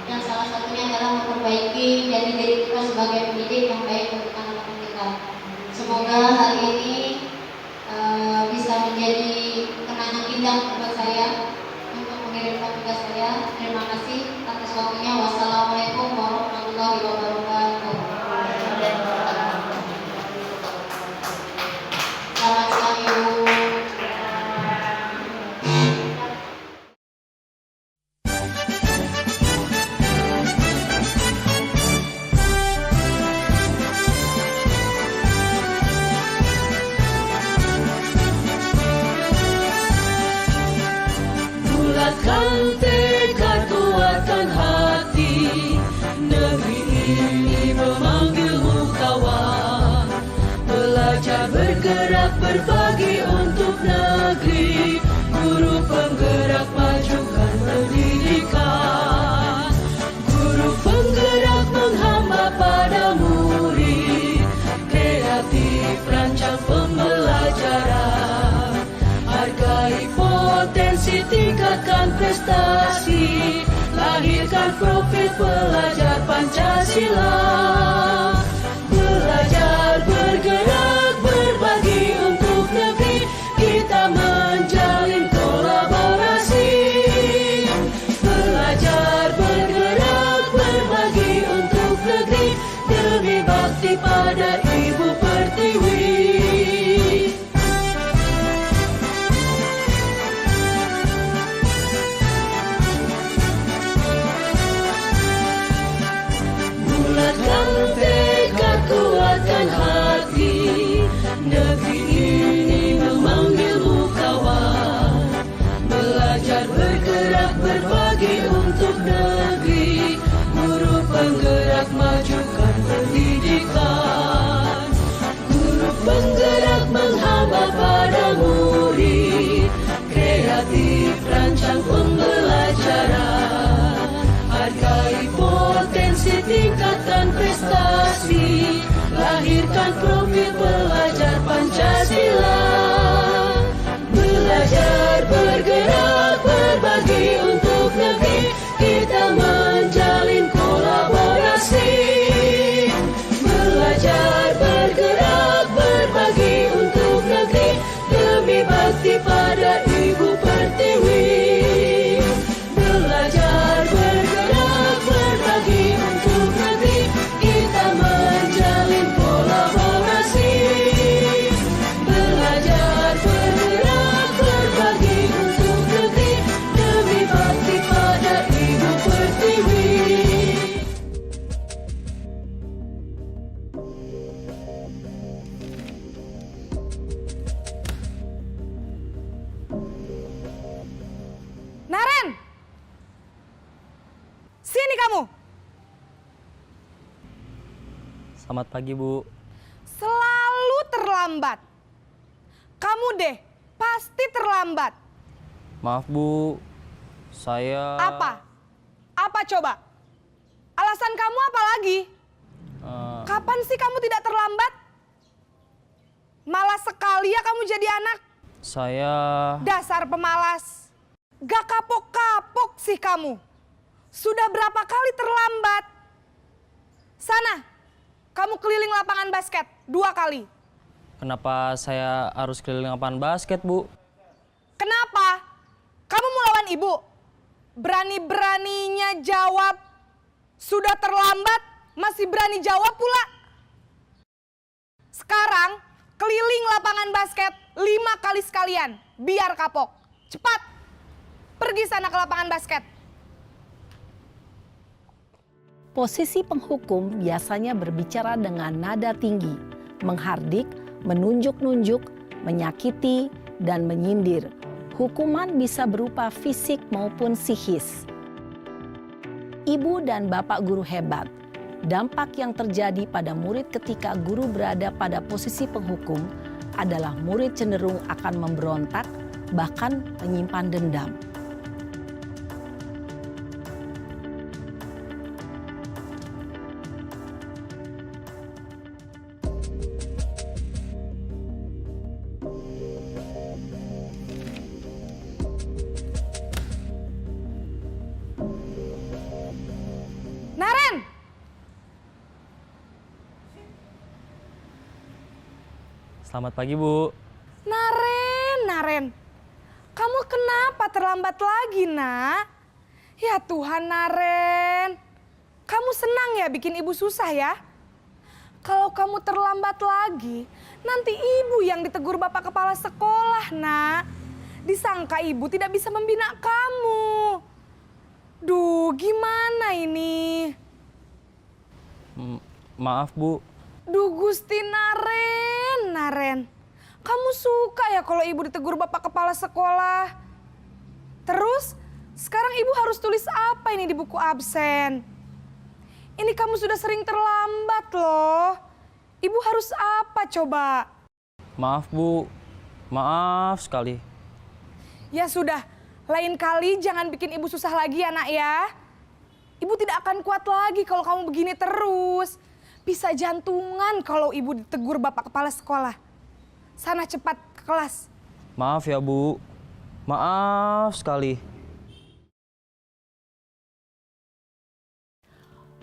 dan salah satunya adalah memperbaiki jadi diri kita sebagai pendidik yang baik untuk anak-anak kita. Semoga hari ini bisa menjadi kenangan indah buat saya untuk mengirimkan tugas saya. Terima kasih atas waktunya. Wassalamualaikum warahmatullahi wabarakatuh. Selamat siang Ibu. Bulatkan tekad, kuatkan hati, negeri ini memanggilmu kawan. Belajar, bergerak, berbagi untuk negeri, guru penggerak majukan pendidikan. Guru penggerak menghamba pada murid, kreatif rancang pembelajaran. Hargai potensi, tingkatkan prestasi, lahirkan profil pelajar Pancasila. Belajar, bergerak, berbagi untuk negeri, kita menjalin kolaborasi. Belajar, bergerak, berbagi untuk negeri, demi bakti pada Ibu Pertiwi. Bulatkan tekad, kuatkan hati, negeri ini memanggilmu kawan. Belajar, bergerak, berbagi untuk negeri, guru penggerak majukan pendidikan. Guru penggerak menghamba pada murid, kreatif rancang pembelajaran. Hargai potensi, tingkatkan prestasi, lahirkan profil pelajar Pancasila. Belajar, bergerak, berbagi untuk negeri, kita menjalin kolaborasi. Belajar, bergerak, berbagi untuk negeri, demi bakti pada Ibu Pertiwi. Belajar, bergerak, berbagi untuk negeri, kita menjalin kolaborasi. Belajar, bergerak, berbagi untuk negeri, demi bakti pada Ibu Pertiwi. Naren! Sini kamu! Selamat pagi, Bu. Selalu terlambat. Kamu deh, pasti terlambat. Maaf, Bu. Saya... Apa? Apa coba? Alasan kamu apa lagi? Kapan sih kamu tidak terlambat? Malas sekali ya kamu jadi anak. Saya... Dasar pemalas. Gak kapok-kapok sih kamu. Sudah berapa kali terlambat? Sana, kamu keliling lapangan basket 2 kali. Kenapa saya harus keliling lapangan basket, Bu? Kenapa? Kamu mau lawan ibu? Berani-beraninya jawab. Sudah terlambat, masih berani jawab pula. Sekarang, keliling lapangan basket 5 kali sekalian. Biar kapok. Cepat, pergi sana ke lapangan basket. Posisi penghukum biasanya berbicara dengan nada tinggi, menghardik, menunjuk-nunjuk, menyakiti, dan menyindir. Hukuman bisa berupa fisik maupun psikis. Ibu dan bapak guru hebat. Dampak yang terjadi pada murid ketika guru berada pada posisi penghukum adalah murid cenderung akan memberontak, bahkan menyimpan dendam. Naren! Selamat pagi, Bu. Naren. Kamu kenapa terlambat lagi, Nak? Ya Tuhan, Naren. Kamu senang ya bikin ibu susah ya? Kalau kamu terlambat lagi, nanti ibu yang ditegur bapak kepala sekolah, Nak. Disangka ibu tidak bisa membina kamu. Duh, gimana ini? Maaf, Bu. Duh Gusti Naren. Kamu suka ya kalau ibu ditegur bapak kepala sekolah? Terus, sekarang ibu harus tulis apa ini di buku absen? Ini kamu sudah sering terlambat loh. Ibu harus apa coba? Maaf, Bu. Maaf sekali. Ya sudah, lain kali jangan bikin ibu susah lagi ya, Nak ya. Ibu tidak akan kuat lagi kalau kamu begini terus. Bisa jantungan kalau ibu ditegur bapak kepala sekolah. Sana cepat ke kelas. Maaf ya, Bu. Maaf sekali.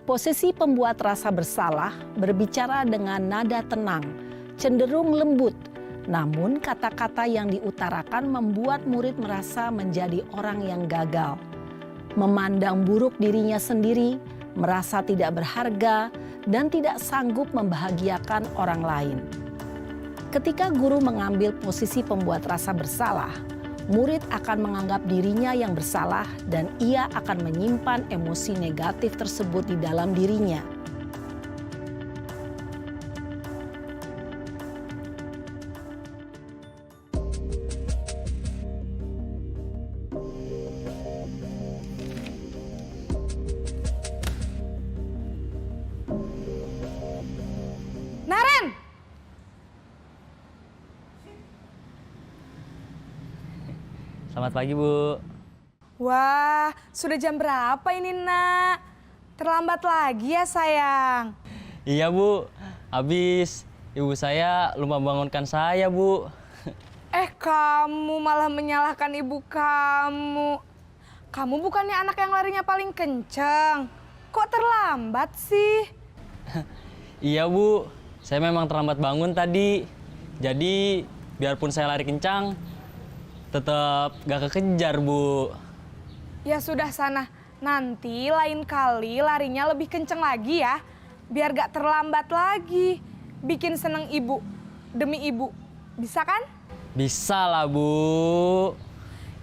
Posisi pembuat rasa bersalah berbicara dengan nada tenang, cenderung lembut. Namun kata-kata yang diutarakan membuat murid merasa menjadi orang yang gagal. Memandang buruk dirinya sendiri, merasa tidak berharga, dan tidak sanggup membahagiakan orang lain. Ketika guru mengambil posisi pembuat rasa bersalah, murid akan menganggap dirinya yang bersalah dan ia akan menyimpan emosi negatif tersebut di dalam dirinya. Naren! Selamat pagi, Bu. Wah, sudah jam berapa ini, Nak? Terlambat lagi ya, sayang. Iya, Bu. Habis ibu saya lupa bangunkan saya, Bu. Kamu malah menyalahkan ibu kamu. Kamu bukannya anak yang larinya paling kenceng. Kok terlambat sih? Iya, Bu. Saya memang terlambat bangun tadi. Jadi, biarpun saya lari kencang, tetap gak kekejar, Bu. Ya sudah sana, nanti lain kali larinya lebih kenceng lagi ya. Biar gak terlambat lagi. Bikin seneng ibu, demi ibu. Bisa kan? Bisa lah, Bu.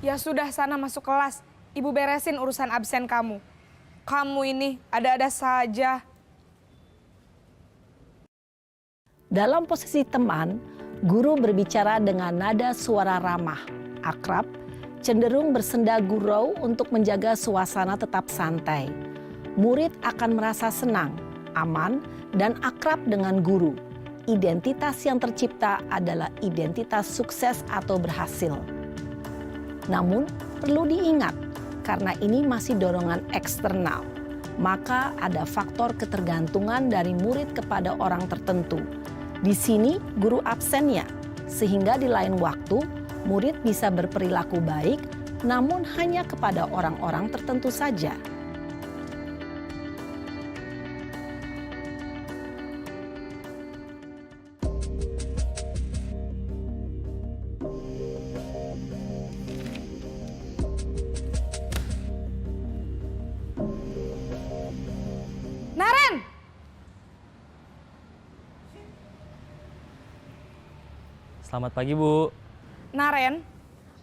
Ya sudah sana masuk kelas. Ibu beresin urusan absen kamu. Kamu ini ada-ada saja. Dalam posisi teman, guru berbicara dengan nada suara ramah, akrab, cenderung bersenda gurau untuk menjaga suasana tetap santai. Murid akan merasa senang, aman, dan akrab dengan guru. Identitas yang tercipta adalah identitas sukses atau berhasil. Namun, perlu diingat, karena ini masih dorongan eksternal, maka ada faktor ketergantungan dari murid kepada orang tertentu. Di sini guru absennya, sehingga di lain waktu Murid bisa berperilaku baik, namun hanya kepada orang-orang tertentu saja. Naren! Selamat pagi, Bu. Naren,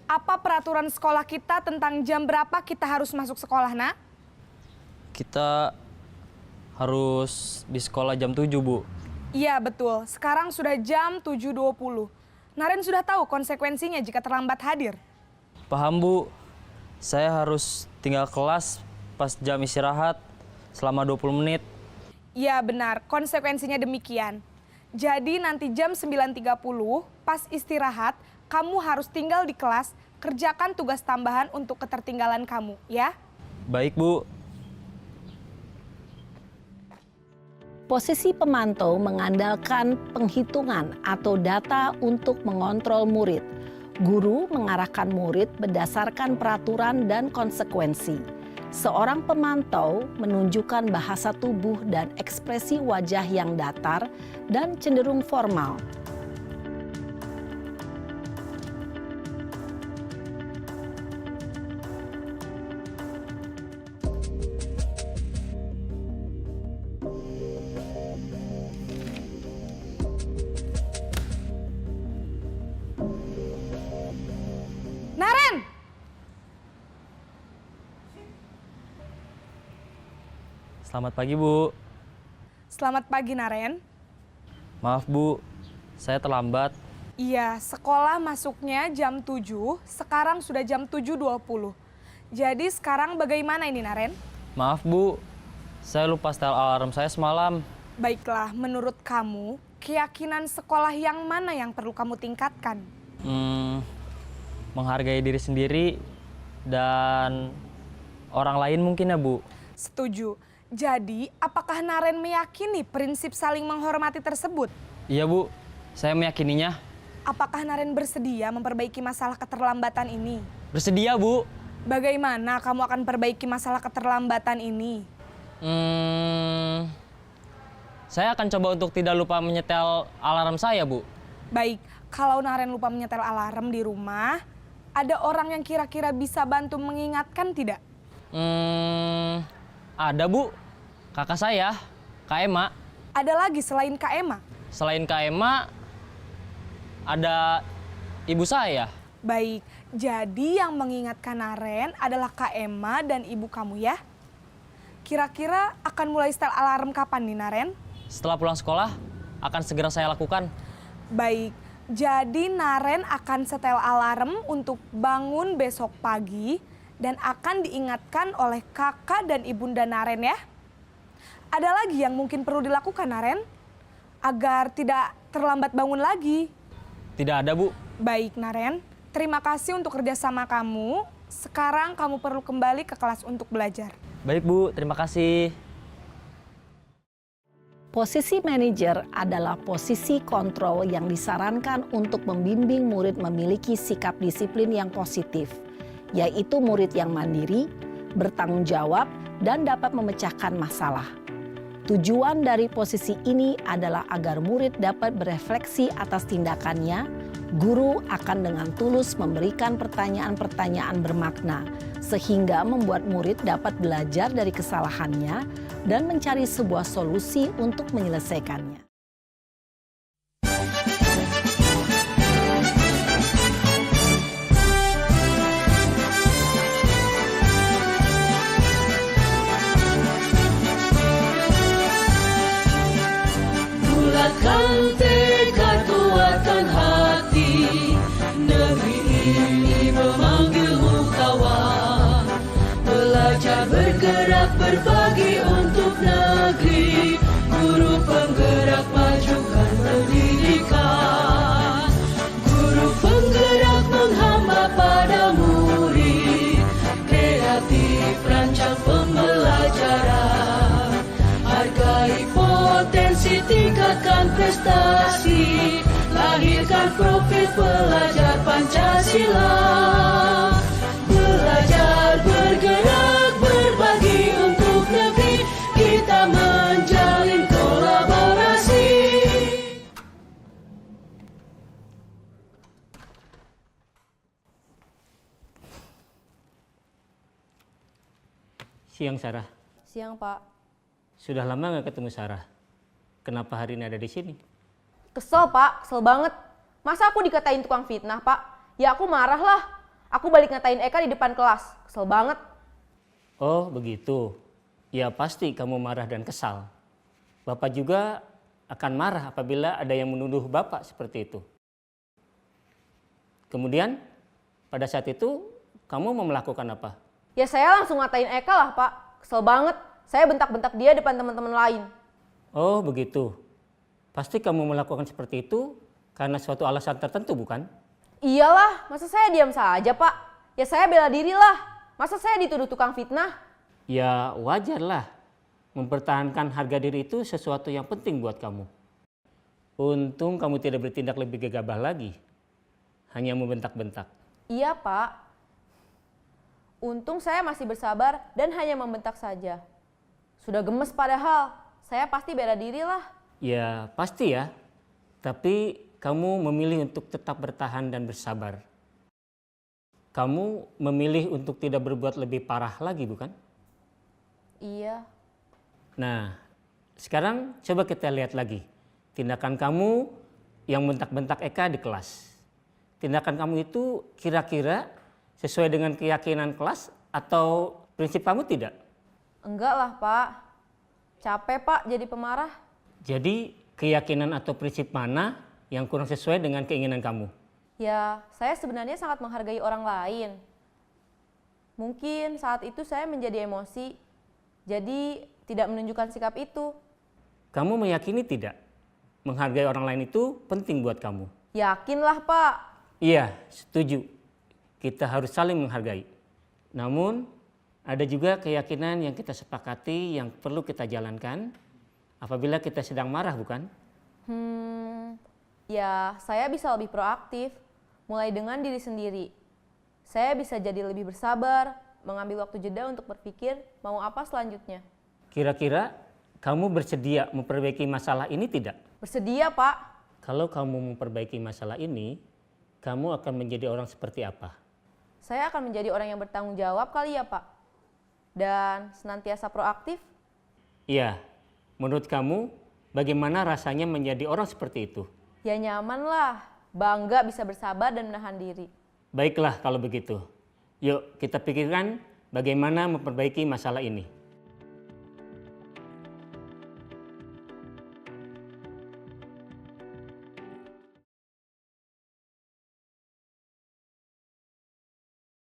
apa peraturan sekolah kita tentang jam berapa kita harus masuk sekolah, nak? Kita harus di sekolah jam 7, Bu. Iya, betul. Sekarang sudah jam 7.20. Naren sudah tahu konsekuensinya jika terlambat hadir. Paham, Bu. Saya harus tinggal kelas pas jam istirahat selama 20 menit. Iya, benar. Konsekuensinya demikian. Jadi nanti jam 9.30 pas istirahat, kamu harus tinggal di kelas, kerjakan tugas tambahan untuk ketertinggalan kamu, ya? Baik, Bu. Posisi pemantau mengandalkan penghitungan atau data untuk mengontrol murid. Guru mengarahkan murid berdasarkan peraturan dan konsekuensi. Seorang pemantau menunjukkan bahasa tubuh dan ekspresi wajah yang datar dan cenderung formal. Naren! Selamat pagi, Bu. Selamat pagi, Naren. Maaf, Bu. Saya terlambat. Iya, sekolah masuknya jam 7, sekarang sudah jam 7.20. Jadi sekarang bagaimana ini, Naren? Maaf, Bu. Saya lupa setel alarm saya semalam. Baiklah, menurut kamu, keyakinan sekolah yang mana yang perlu kamu tingkatkan? Menghargai diri sendiri dan orang lain mungkin ya, Bu. Setuju. Jadi, apakah Naren meyakini prinsip saling menghormati tersebut? Iya, Bu. Saya meyakininya. Apakah Naren bersedia memperbaiki masalah keterlambatan ini? Bersedia, Bu. Bagaimana kamu akan perbaiki masalah keterlambatan ini? Saya akan coba untuk tidak lupa menyetel alarm saya, Bu. Baik, kalau Naren lupa menyetel alarm di rumah, ada orang yang kira-kira bisa bantu mengingatkan tidak? Ada, Bu. Kakak saya, Kak Ema. Ada lagi selain Kak Ema? Selain Kak Ema, ada ibu saya. Baik, jadi yang mengingatkan Naren adalah Kak Ema dan ibu kamu ya? Kira-kira akan mulai setel alarm kapan nih, Naren? Setelah pulang sekolah, akan segera saya lakukan. Baik, jadi Naren akan setel alarm untuk bangun besok pagi dan akan diingatkan oleh kakak dan ibunda Naren ya. Ada lagi yang mungkin perlu dilakukan, Naren? Agar tidak terlambat bangun lagi. Tidak ada, Bu. Baik, Naren. Terima kasih untuk kerjasama kamu. Sekarang kamu perlu kembali ke kelas untuk belajar. Baik, Bu. Terima kasih. Posisi manajer adalah posisi kontrol yang disarankan untuk membimbing murid memiliki sikap disiplin yang positif, yaitu murid yang mandiri, bertanggung jawab, dan dapat memecahkan masalah. Tujuan dari posisi ini adalah agar murid dapat berefleksi atas tindakannya. Guru akan dengan tulus memberikan pertanyaan-pertanyaan bermakna, sehingga membuat murid dapat belajar dari kesalahannya dan mencari sebuah solusi untuk menyelesaikannya. Bulatkan tekad kuatkan hati, negeri ini memanggilmu kawan. Belajar bergerak berbagi untuk negeri, guru penggerak majukan pendidikan. Guru penggerak menghamba pada murid, kreatif rancang pembelajaran. Hargai potensi, tingkatkan prestasi, melahirkan profil pelajar Pancasila. Belajar, bergerak, berbagi untuk negeri, kita menjalin kolaborasi. Siang Sarah. Siang, Pak. Sudah lama nggak ketemu Sarah. Kenapa hari ini ada di sini? Kesel, Pak. Kesel banget. Masa aku dikatain tukang fitnah, Pak? Ya aku marah lah. Aku balik ngatain Eka di depan kelas. Kesel banget. Oh begitu. Ya pasti kamu marah dan kesal. Bapak juga akan marah apabila ada yang menuduh Bapak seperti itu. Kemudian pada saat itu kamu mau melakukan apa? Ya saya langsung ngatain Eka lah, Pak. Kesel banget. Saya bentak-bentak dia depan teman-teman lain. Oh begitu. Pasti kamu melakukan seperti itu karena suatu alasan tertentu bukan? Iyalah, masa saya diam saja, Pak? Ya saya bela diri lah. Masa saya dituduh tukang fitnah? Ya wajarlah. Mempertahankan harga diri itu sesuatu yang penting buat kamu. Untung kamu tidak bertindak lebih gegabah lagi. Hanya membentak-bentak. Iya, Pak. Untung saya masih bersabar dan hanya membentak saja. Sudah gemes padahal. Saya pasti bela diri lah. Ya pasti ya. Tapi kamu memilih untuk tetap bertahan dan bersabar. Kamu memilih untuk tidak berbuat lebih parah lagi bukan? Iya. Nah, sekarang coba kita lihat lagi. Tindakan kamu yang bentak-bentak Eka di kelas. Tindakan kamu itu kira-kira sesuai dengan keyakinan kelas atau prinsip kamu tidak? Enggak lah, Pak. Capek, Pak, jadi pemarah. Jadi keyakinan atau prinsip mana yang kurang sesuai dengan keinginan kamu? Ya, saya sebenarnya sangat menghargai orang lain. Mungkin saat itu saya menjadi emosi, jadi tidak menunjukkan sikap itu. Kamu meyakini tidak? Menghargai orang lain itu penting buat kamu. Yakinlah, Pak. Iya, setuju. Kita harus saling menghargai. Namun, ada juga keyakinan yang kita sepakati yang perlu kita jalankan apabila kita sedang marah, bukan? Ya saya bisa lebih proaktif, mulai dengan diri sendiri. Saya bisa jadi lebih bersabar, mengambil waktu jeda untuk berpikir mau apa selanjutnya. Kira-kira kamu bersedia memperbaiki masalah ini tidak? Bersedia, Pak. Kalau kamu memperbaiki masalah ini, kamu akan menjadi orang seperti apa? Saya akan menjadi orang yang bertanggung jawab kali ya, Pak. Dan senantiasa proaktif. Iya, menurut kamu bagaimana rasanya menjadi orang seperti itu? Ya nyaman lah, bangga bisa bersabar dan menahan diri. Baiklah kalau begitu. Yuk kita pikirkan bagaimana memperbaiki masalah ini.